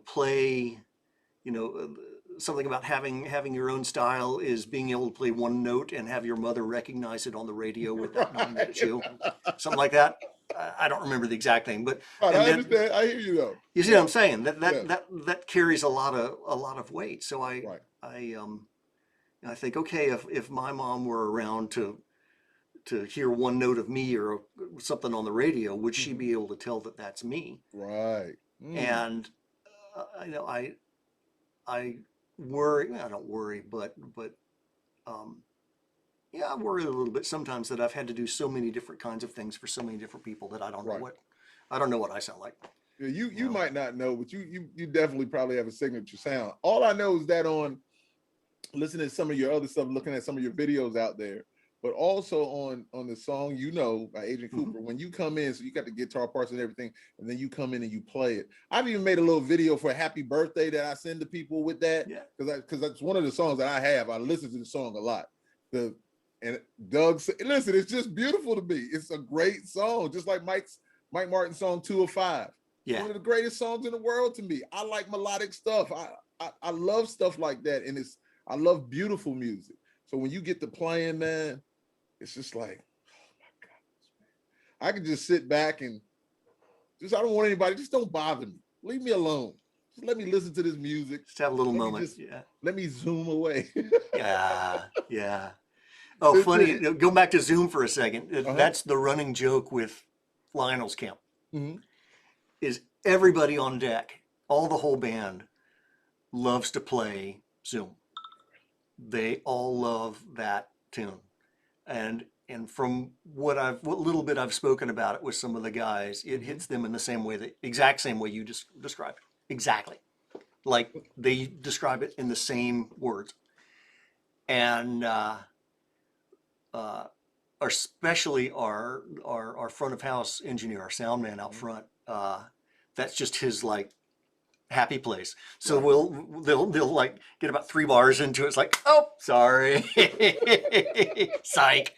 play? Something about having your own style is being able to play one note and have your mother recognize it on the radio with that 9-minute show, something like that. I don't remember the exact thing, but I understand. I hear you though. You see what I'm saying? That carries a lot of weight. So I think, okay, if my mom were around to hear one note of me or something on the radio, would she be able to tell that that's me? Right. And I worry. I don't worry, but I worry a little bit sometimes that I've had to do so many different kinds of things for so many different people that I don't know what I sound like. Yeah, you You know. might not know, but you definitely probably have a signature sound. All I know is that on listening to some of your other stuff, looking at some of your videos out there, but also on the song by Agent Mhm. Cooper, when you come in, so you got the guitar parts and everything, and then you come in and you play it. I've even made a little video for Happy Birthday that I send to people with that, Yeah. because that's one of the songs that I have. I listen to the song a lot. And Doug said, listen, it's just beautiful to me. It's a great song, just like Mike Martin's song 205. It's Yeah. one of the greatest songs in the world to me. I like melodic stuff. I love stuff like that, and I love beautiful music. So when you get to playing, man, it's just like, oh my God, man. I can just sit back and I don't want anybody, just don't bother me. Leave me alone. Just let me listen to this music. Just have a little moment. Yeah. Let me zoom away. Yeah. Yeah. Oh, It's funny. it. Go back to Zoom for a second. Uh-huh. That's the running joke with Lionel's camp. Mm-hmm. Is everybody on deck, all the whole band, loves to play Zoom. They all love that tune, and from what little bit I've spoken about it with some of the guys, it hits them in the same way, the exact same way you just described. Exactly, like they describe it in the same words, and especially our front of house engineer, our sound man out front. That's just his like happy place. So Right. they'll like get about 3 bars into it. It's like, oh, sorry, psych.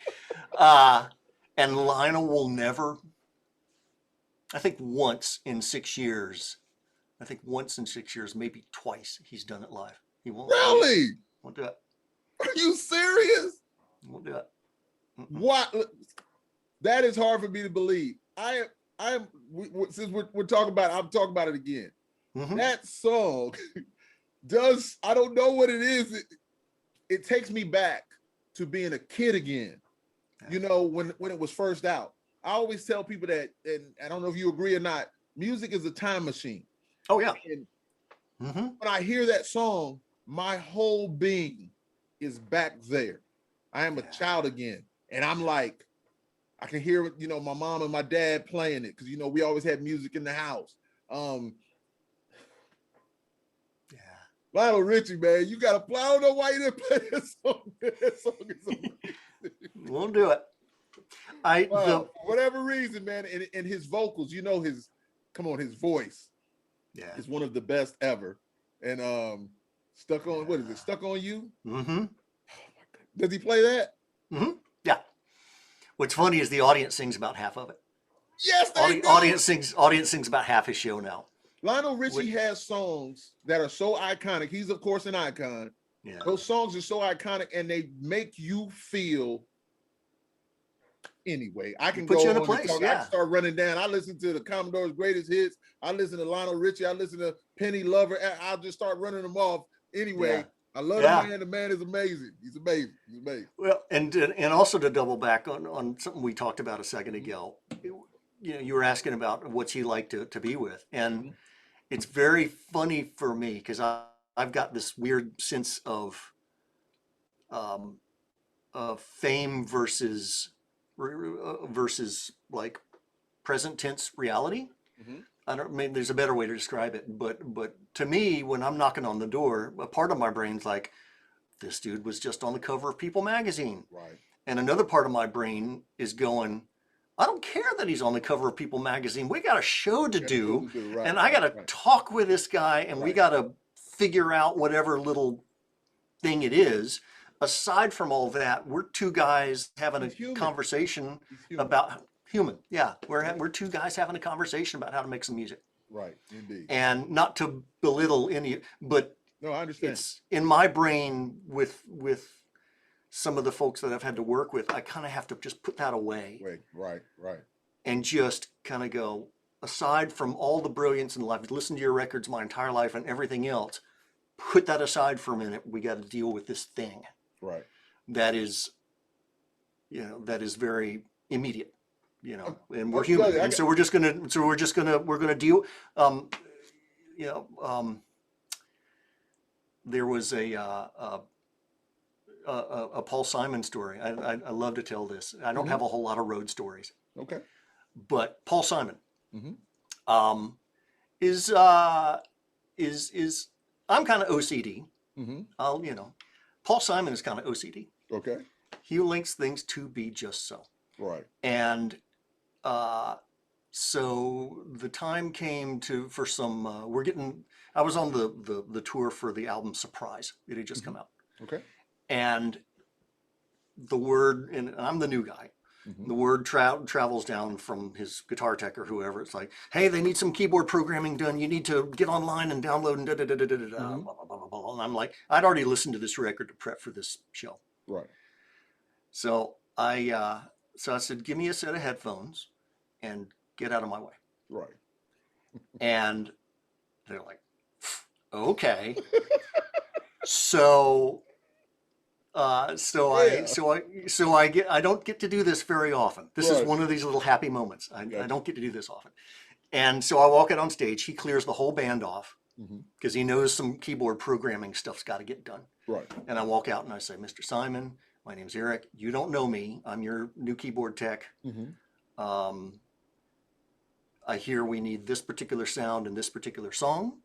And Lionel will never. I think once in 6 years. Maybe twice, he's done it live. He won't. Really? Won't do it. Are you serious? Won't do it. What? That is hard for me to believe. Since we're talking about, I'm talking about it again. Mm-hmm. That song I don't know what it is. It takes me back to being a kid again. When it was first out. I always tell people that, and I don't know if you agree or not, music is a time machine. Oh yeah. And Mm-hmm. when I hear that song, my whole being is back there. I am a child again. And I'm like, I can hear, my mom and my dad playing it, because, we always had music in the house. Lionel Richie, man, you got to play. I don't know why you didn't play this song. That song is amazing. Won't do it. For whatever reason, man, and his vocals, his voice is one of the best ever. And Stuck on, what is it? Stuck on You? Mm-hmm. Oh my God. Does he play that? Mm-hmm. Yeah. What's funny is the audience sings about half of it. Yes, they do. Audience sings about half his show now. Lionel Richie has songs that are so iconic. He's, of course, an icon. Yeah. Those songs are so iconic, and they make you feel. Anyway, I can Put go you in a on place, and talk. yeah. I can start running down. I listen to the Commodore's greatest hits. I listen to Lionel Richie. I listen to Penny Lover. I'll just start running them off. Anyway, I love the man. The man is amazing. He's amazing. He's amazing. Well, and also to double back on something we talked about a second ago, you were asking about what's he like to be with, and it's very funny for me because I've got this weird sense of fame versus like present tense reality. I mean, there's a better way to describe it, but to me, when I'm knocking on the door, a part of my brain's like, this dude was just on the cover of People magazine. Right. And another part of my brain is going, I don't care that he's on the cover of People magazine. We got a show to do, right, and I got to talk with this guy, and we got to figure out whatever little thing it is. Aside from all that, we're two guys having a conversation about human. Yeah, we're two guys having a conversation about how to make some music. Right, indeed. And not to belittle any, but no, I understand. It's in my brain with some of the folks that I've had to work with. I kind of have to just put that away. Right. And just kind of go, aside from all the brilliance in life, listened to your records my entire life and everything else, put that aside for a minute. We got to deal with this thing. Right. That is very immediate, and we're human. And so we're gonna deal. There was a Paul Simon story. I love to tell this. I don't have a whole lot of road stories. Okay. But Paul Simon, is I'm kind of OCD. Mm-hmm. Paul Simon is kind of OCD. Okay. He likes things to be just so. Right. And so the time came for some. I was on the tour for the album Surprise. It had just come out. Okay. And the word, and I'm the new guy. Mm-hmm. The word travels down from his guitar tech or whoever. It's like, hey, they need some keyboard programming done. You need to get online and download and blah, blah, blah, blah. And I'm like, I'd already listened to this record to prep for this show. Right. So I said, give me a set of headphones and get out of my way. Right. And they're like, okay. So I don't get to do this very often. This is one of these little happy moments. I don't get to do this often. And so I walk out on stage. He clears the whole band off because he knows some keyboard programming stuff's got to get done. Right. And I walk out and I say, Mr. Simon, my name's Eric. You don't know me. I'm your new keyboard tech. I hear we need this particular sound in this particular song.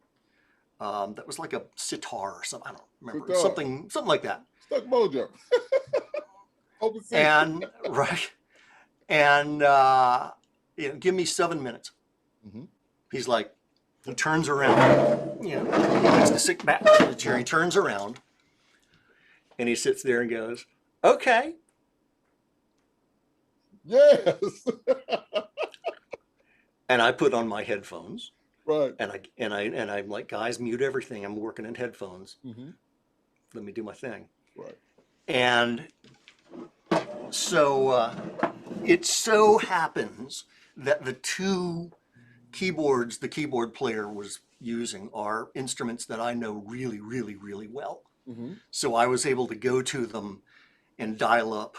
That was like a sitar or something. I don't remember. Something like that. Stuck Mojo. And right. And give me 7 minutes. He's like, he turns around. He likes to sit back in the chair. He turns around and he sits there and goes, okay. Yes. And I put on my headphones. Right. And I'm like, guys, mute everything. I'm working in headphones. Let me do my thing. Right. And so it so happens that the two keyboards the keyboard player was using are instruments that I know really, really, really well. So I was able to go to them and dial up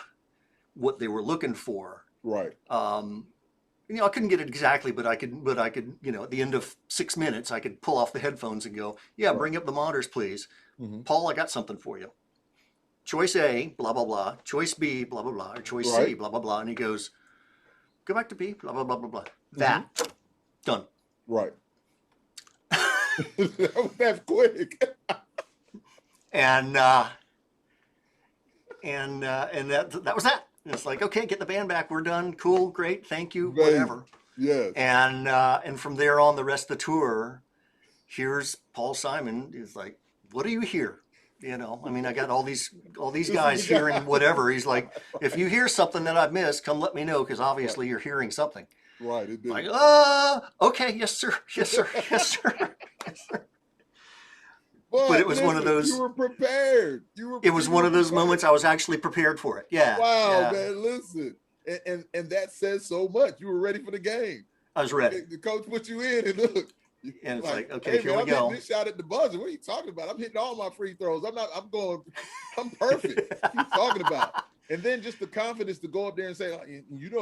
what they were looking for. Right. I couldn't get it exactly, but I could, at the end of 6 minutes, I could pull off the headphones and go, yeah, bring up the monitors, please. Paul, I got something for you. Choice A, blah, blah, blah. Choice B, blah, blah, blah. Or choice C, blah, blah, blah. And he goes, go back to B, blah, blah, blah, blah, blah. That, done. Right. That's quick. And that was that. And it's like, okay, get the band back. We're done. Cool, great, thank you, whatever. Yes. And from there on, the rest of the tour, here's Paul Simon is like, what do you hear? I got all these guys hearing whatever. He's like, if you hear something that I've missed, come let me know, because obviously you're hearing something. Right. It did. Like, okay, yes, sir, yes, sir, yes, sir, yes, sir. But it was one of those. You were prepared. It was one of those moments I was actually prepared for it. Yeah. Wow, man! Listen, and that says so much. You were ready for the game. I was ready. The coach put you in, and look. And it's like, okay, here we go. I'm hitting this shot at the buzzer. What are you talking about? I'm hitting all my free throws. I'm perfect. What are you talking about? And then just the confidence to go up there and say,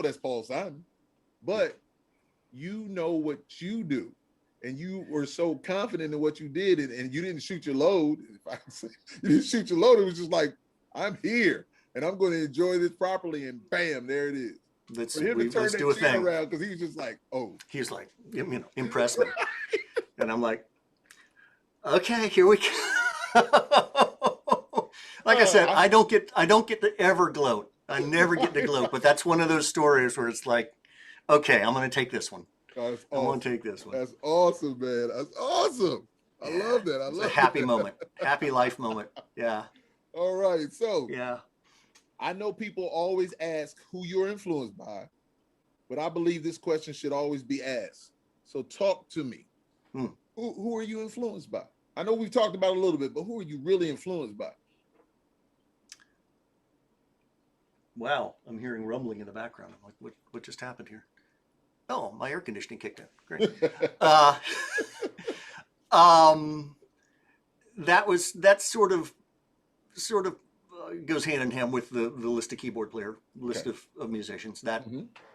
that's Paul Simon, but you know what you do. And you were so confident in what you did, and you didn't shoot your load. If I can say, you didn't shoot your load. It was just like, I'm here, and I'm going to enjoy this properly. And bam, there it is. Let's do a thing. Around, because he was just like, oh. He was like, impress me. And I'm like, okay, here we go. Like I said, I don't get to ever gloat. I never get to gloat. But that's one of those stories where it's like, okay, I'm going to take this one. Awesome. I'm going to take this one. That's awesome, man. That's awesome. I love that. I love it. It's a happy moment. Happy life moment. Yeah. All right. So yeah, I know people always ask who you're influenced by, but I believe this question should always be asked. So talk to me. Who are you influenced by? I know we've talked about it a little bit, but who are you really influenced by? Wow. I'm hearing rumbling in the background. I'm like, what just happened here? Oh, my air conditioning kicked in. Great. That sort of goes hand in hand with the list of keyboard player, list of musicians.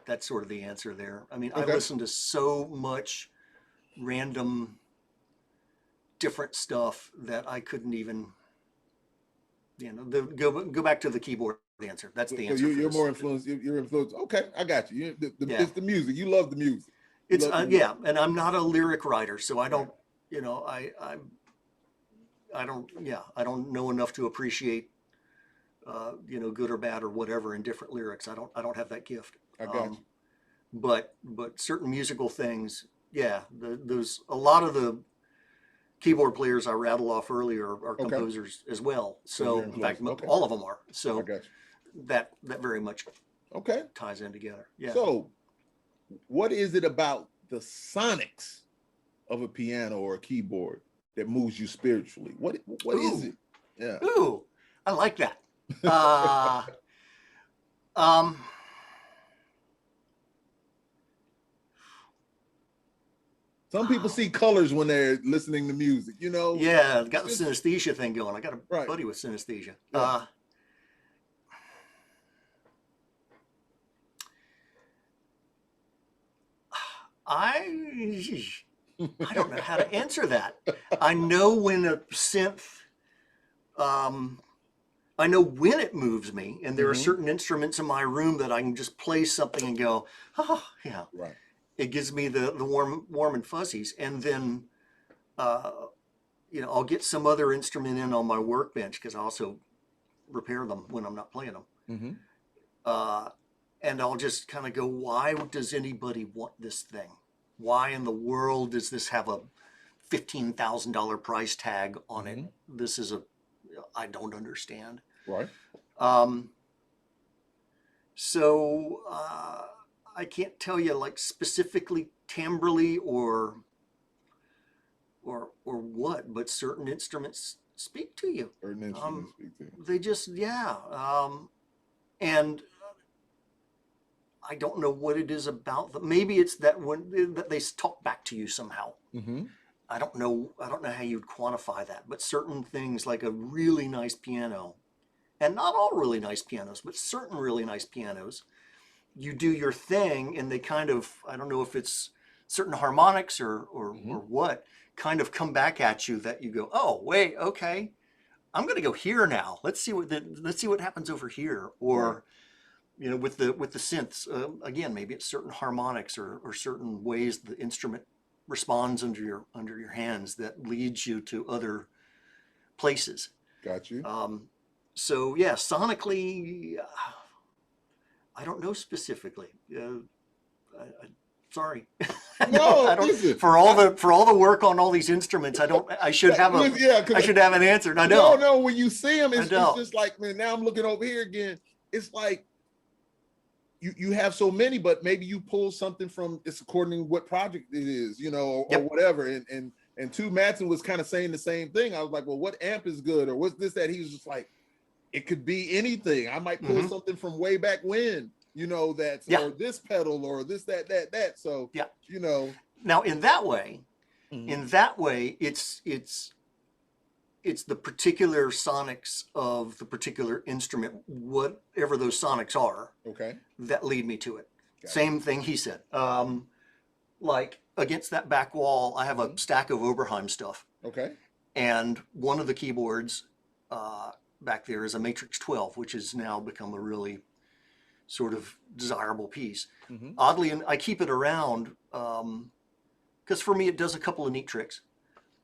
That's sort of the answer there. I mean, I listen to so much random different stuff that I couldn't even, go back to the keyboard answer. That's the answer. So you're more influenced. You're influenced. Okay, I got you. It's the music. You love the music. It's Look, yeah, and I'm not a lyric writer, so I don't, you know, I don't, yeah, I don't know enough to appreciate, you know, good or bad or whatever in different lyrics. I don't have that gift. I got you. But certain musical things, yeah, those a lot of the keyboard players I rattled off earlier are Okay. composers as well. So So you're in fact, influenced. Okay. all of them are. I So got that very much you. Okay. ties in together. Yeah. So, what is it about the sonics of a piano or a keyboard that moves you spiritually? What is it? Yeah. Ooh, I like that. Um, Some people see colors when they're listening to music, you know? yeah, got the synesthesia thing going. I got a Right. buddy with synesthesia. Yeah. I don't know how to answer that. I know when a synth, I know when it moves me, and there are certain instruments in my room that I can just play something and go, oh, yeah. Right. It gives me the warm and fuzzies. And then, you know, I'll get some other instrument in on my workbench because I also repair them when I'm not playing them. Mm-hmm. And I'll just kind of go, why does anybody want this thing? Why in the world does this have a $15,000 price tag on it? This is I don't understand. Right. So I can't tell you like specifically timbrely or what, but certain instruments speak to you. Certain instruments speak to you. They just, yeah. And I don't know what it is about them. Maybe it's that they talk back to you somehow. Mm-hmm. I don't know how you'd quantify that, but certain things like a really nice piano, and not all really nice pianos, but certain really nice pianos, you do your thing and they kind of, I don't know if it's certain harmonics or what, kind of come back at you that you go, oh, wait, okay, I'm going to go here now. Let's see what happens over here. Or, you know, with the synths, again, maybe it's certain harmonics or certain ways the instrument responds under your hands that leads you to other places. Got you. So yeah, sonically, I don't know specifically. Sorry. No, I don't, listen, for all the work on all these instruments, I should have an answer. And I don't. No, when you see them, it's don't. just like, man, now I'm looking over here again. It's like you have so many, but maybe you pull something from, it's according to what project it is, you know, or whatever. And Tu Madsen was kind of saying the same thing. I was like, well, what amp is good? Or what's this, that? He was just like, it could be anything. I might pull something from way back when, you know, that's or this pedal or this, that. So, you know. Now in that way, it's the particular sonics of the particular instrument, whatever those sonics are, that lead me to it. Same thing he said. Like against that back wall, I have a stack of Oberheim stuff. Okay. And one of the keyboards back there is a Matrix 12, which has now become a really sort of desirable piece. Oddly, and I keep it around because for me it does a couple of neat tricks,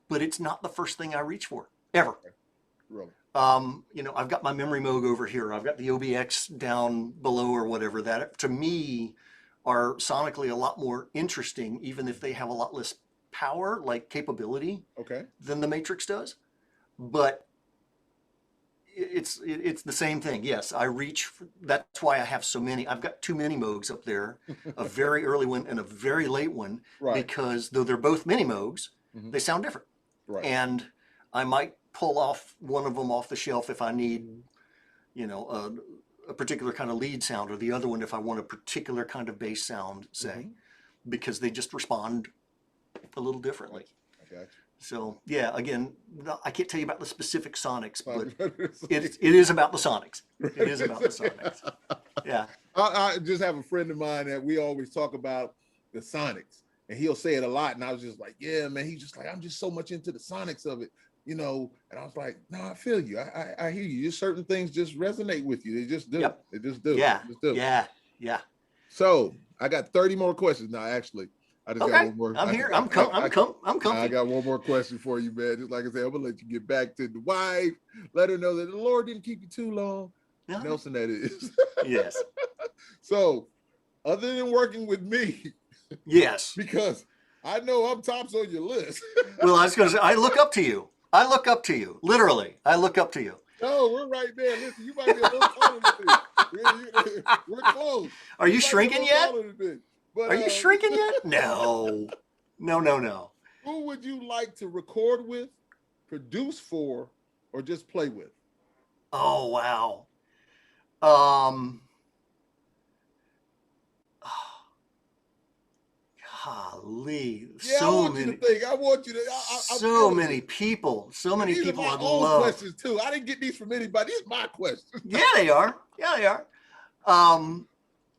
but it's not the first thing I reach for ever. Really? You know, I've got my memory Moog over here. I've got the OBX down below or whatever. That to me are sonically a lot more interesting, even if they have a lot less power, like capability, than the Matrix does. But it's the same thing. Yes, I reach. That's why I have so many. I've got too many Moogs up there, a very early one and a very late one, because though they're both mini Moogs, they sound different. And I might pull off one of them off the shelf if I need, you know, a particular kind of lead sound, or the other one if I want a particular kind of bass sound, say, because they just respond a little differently. So yeah, again, I can't tell you about the specific sonics, but it is about the sonics. It is about the sonics. Yeah. I just have a friend of mine that we always talk about the sonics, and he'll say it a lot. And I was just like, yeah, man, he's just like, I'm just so much into the sonics of it, you know? And I was like, no, I feel you. I hear you. Just certain things just resonate with you. They just do. They just do. Yeah. They just do. Yeah. So I got 30 more questions now, actually. I just got Okay, one more. I'm here. I'm I comfy. got one more question for you, man. Just like I said, I'm gonna let you get back to the wife. Let her know that the Lord didn't keep you too long. No. Nelson, that is. Yes. So, other than working with me, Yes. because I know I'm tops on your list. Well, I was going to say, I look up to you. I look up to you. Literally, I look up to you. No, we're right there. Listen, you might be a little taller than me. We're close. Are you shrinking yet? But, Are you shrinking yet? No. No. Who would you like to record with, produce for, or just play with? Oh, wow. Golly, Yeah, I want you to think. I want you to. So many people. So many these people are my I'd own love. questions too. I didn't get these from anybody. These are my questions. Yeah, they are.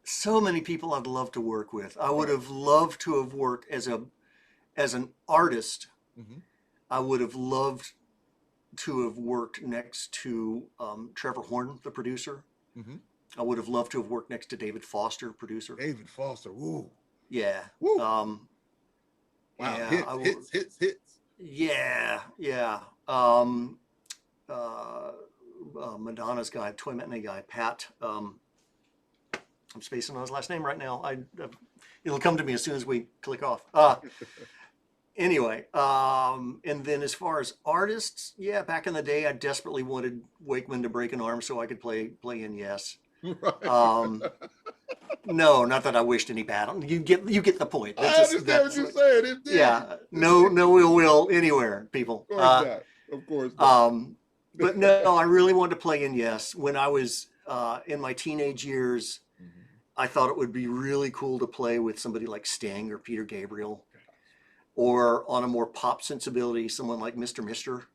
So many people I'd love to work with. I would have loved to have worked as an artist. Mm-hmm. I would have loved to have worked next to Trevor Horn, the producer. Mm-hmm. I would have loved to have worked next to David Foster, producer. David Foster. Ooh. Yeah. Woo. Wow. Yeah, hits. Yeah. Madonna's guy, Toy Matinee guy, Pat. I'm spacing on his last name right now. It'll come to me as soon as we click off. Anyway, and then as far as artists, yeah, back in the day, I desperately wanted Wakeman to break an arm so I could play in Yes. Right. No, not that I wished any bad. You get the point. I understand what you're saying. Indeed. Yeah, no ill will anywhere, people. Of course not. Of course not. But no, I really wanted to play in Yes. When I was in my teenage years, Mm-hmm. I thought it would be really cool to play with somebody like Sting or Peter Gabriel, or on a more pop sensibility, someone like Mr. Mister.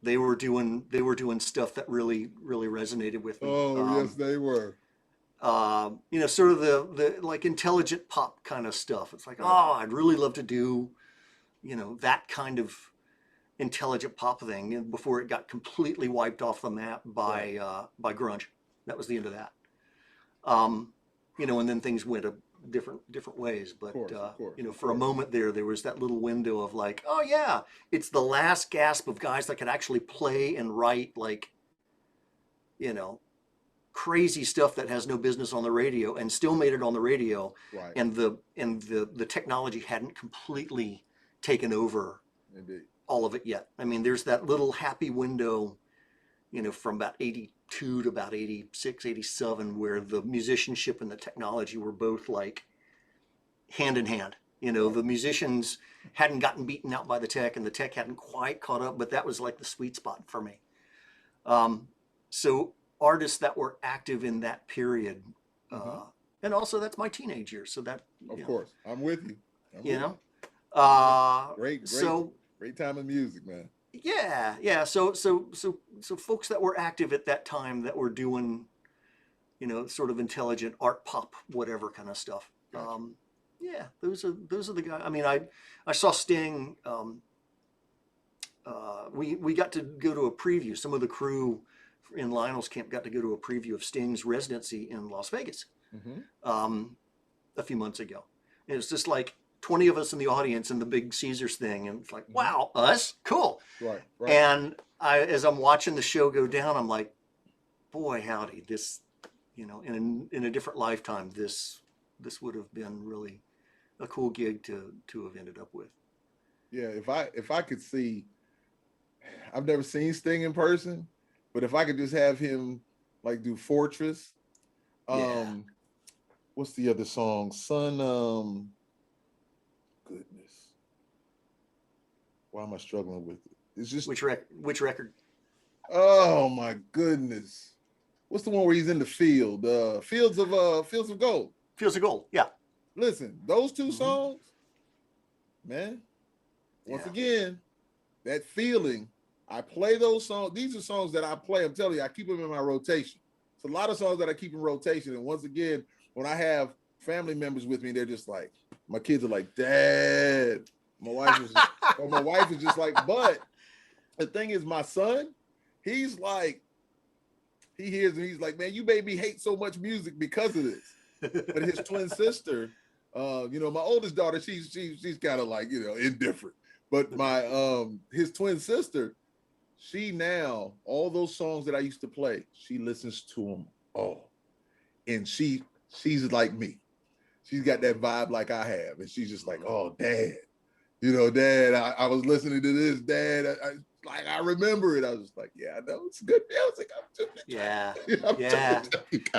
They were doing stuff that really resonated with me. Oh, yes, they were. Sort of the like intelligent pop kind of stuff. It's like, oh, I'd really love to do, that kind of intelligent pop thing before it got completely wiped off the map by grunge. That was the end of that. And then things went a different ways. But of course. For a moment there was that little window of like, oh yeah, it's the last gasp of guys that could actually play and write like, crazy stuff that has no business on the radio and still made it on the radio. Right. And the technology hadn't completely taken over. Indeed. All of it yet. I mean, there's that little happy window, from about 82 to about 86, 87, where the musicianship and the technology were both like hand in hand. The musicians hadn't gotten beaten out by the tech and the tech hadn't quite caught up, but that was like the sweet spot for me. So artists that were active in that period, and also that's my teenage years. So that, of course, I'm with you. Great time in music, man. Yeah. So folks that were active at that time that were doing, sort of intelligent art pop, whatever kind of stuff. Gotcha. Yeah, those are the guys. I mean, I saw Sting. We got to go to a preview. Some of the crew in Lionel's camp got to go to a preview of Sting's residency in Las Vegas a few months ago. And it's just like 20 of us in the audience in the big Caesars thing, and it's like, wow, us, cool. Right. And as I'm watching the show go down, I'm like, boy, howdy, this, in a different lifetime, this would have been really a cool gig to have ended up with. Yeah, if I could see, I've never seen Sting in person, but if I could just have him like do Fortress, what's the other song? Goodness, why am I struggling with it? It's just which record? Oh my goodness, what's the one where he's in the field? Fields of Gold. Fields of Gold. Yeah. Listen, those two songs, man. Once again, that feeling. I play those songs. These are songs that I play. I'm telling you, I keep them in my rotation. It's a lot of songs that I keep in rotation. And once again, when I have family members with me, they're just like, my kids are like, Dad. My wife is just like, but the thing is, my son, he's like, he hears and he's like, man, you made me hate so much music because of this. But his twin sister, My oldest daughter, she's kind of like, indifferent. But my his twin sister, she now, all those songs that I used to play, she listens to them all. And she's like me. She's got that vibe like I have. And she's just like, oh, Dad. Dad, I was listening to this, Dad. I remember it. I was just like, yeah, I know it's good music. Yeah. Yeah.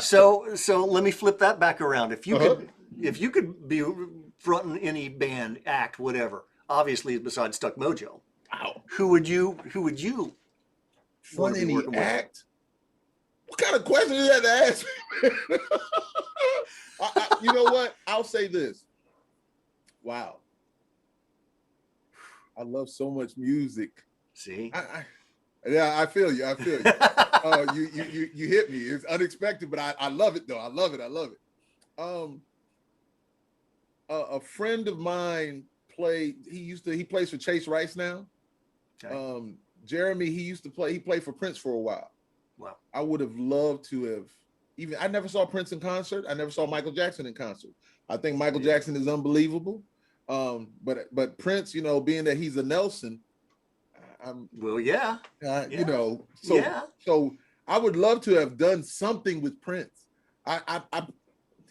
So let me flip that back around. If you could be fronting any band, act, whatever, obviously besides Stuck Mojo, wow, who would you front any act? What kind of question is that to ask me? You know what? I'll say this. Wow. I love so much music. See? I feel you. You hit me. It's unexpected, but I love it though. I love it. A friend of mine he plays for Chase Rice now. Okay. Jeremy, he played for Prince for a while. Wow. I would have loved to have I never saw Prince in concert. I never saw Michael Jackson in concert. I think Michael Jackson is unbelievable. But Prince, being that he's a Nelson, so I would love to have done something with Prince.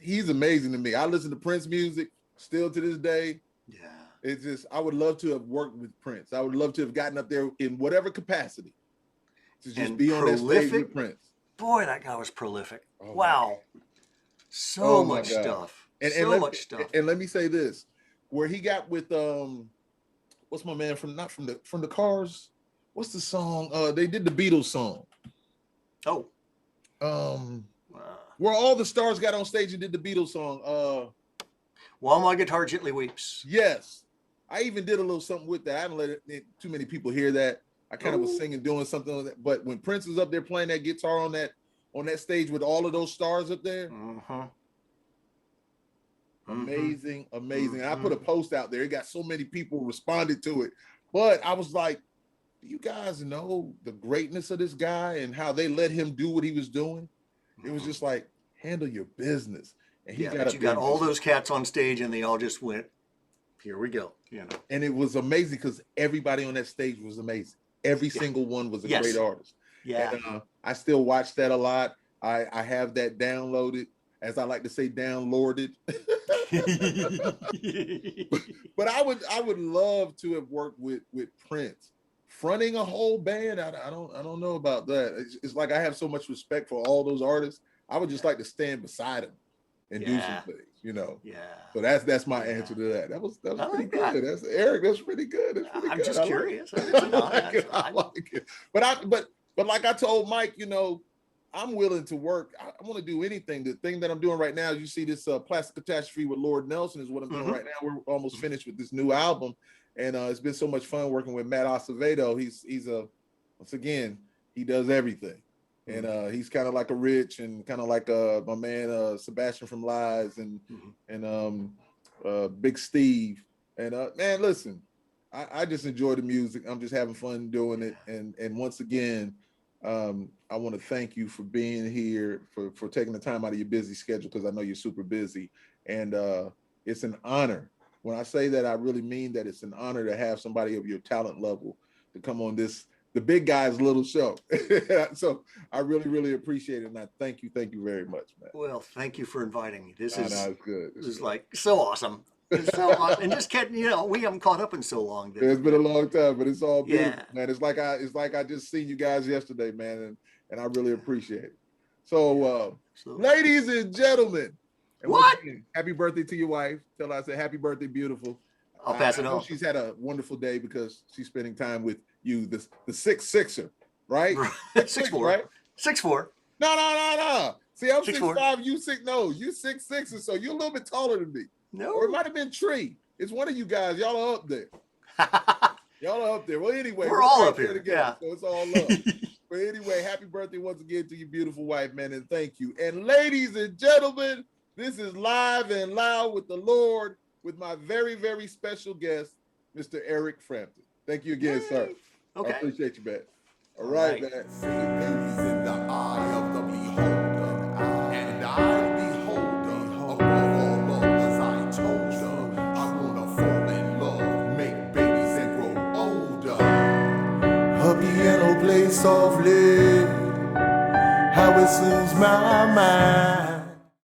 He's amazing to me. I listen to Prince music still to this day. Yeah. It's just, I would love to have worked with Prince. I would love to have gotten up there in whatever capacity to just be on that stage with Prince. Boy, that guy was prolific. Oh, wow. So much stuff. So much stuff. And let me say this, where he got with what's my man from the Cars? What's the song? They did the Beatles song. Oh. Where all the stars got on stage and did the Beatles song. While My Guitar Gently Weeps. Yes. I even did a little something with that. I haven't let too many people hear that. I kind of was singing, doing something like that. But when Prince was up there playing that guitar on that stage with all of those stars up there, amazing. And I put a post out there. It got so many people responded to it. But I was like, do you guys know the greatness of this guy and how they let him do what he was doing? It was just like, handle your business. And he got all those cats on stage and they all just went, here we go. And it was amazing because everybody on that stage was amazing. Every single one was a great artist. Yeah. And, I still watch that a lot. I have that downloaded, as I like to say, downlorded. but I would love to have worked with Prince. Fronting a whole band, I don't know about that. It's like I have so much respect for all those artists. I would just like to stand beside them and do some things, Yeah. So that's my answer to that. That was pretty good. That's Eric. That's pretty good. That's pretty I'm good. just curious. I like it. But like I told Mike, I'm willing to work. I want to do anything. The thing that I'm doing right now, you see this Plastic Catastrophe with Lord Nelson is what I'm doing right now. We're almost finished with this new album. And it's been so much fun working with Matt Acevedo. Once again, he does everything. And he's kind of like a Rich and kind of like my man Sebastian from Lies and Big Steve. And man, listen, I just enjoy the music. I'm just having fun doing it. And once again, I want to thank you for being here, for taking the time out of your busy schedule, because I know you're super busy. And it's an honor. When I say that, I really mean that. It's an honor to have somebody of your talent level to come on the big guy's little show. So I really, really appreciate it. And I thank you very much, man. Well, thank you for inviting me. This is good. This is like so awesome. It's so awesome. And just we haven't caught up in so long. It's been a long time, but it's all beautiful, man. It's like I just seen you guys yesterday, man, and I really appreciate it. So ladies and gentlemen, happy birthday to your wife. Tell her I said happy birthday, beautiful. I'll pass it on. She's had a wonderful day because she's spending time with you, the 6'6", right? 6'4", right? 6'4". No. See, I'm 6'5", you 6'. No, you 6'6", so you're a little bit taller than me. No, or it might have been Tree. It's one of you guys. Y'all are up there. Y'all are up there. Well, anyway, we're all up here together, so it's all love. But anyway, happy birthday once again to your beautiful wife, man, and thank you. And ladies and gentlemen, this is Live and Loud with the Lord, with my very, very special guest, Mr. Eric Frampton. Thank you again, sir. Okay. I appreciate you, man. All right, man. He's in the eye of the beholder, and I beholder above all others I told. soothes my mind.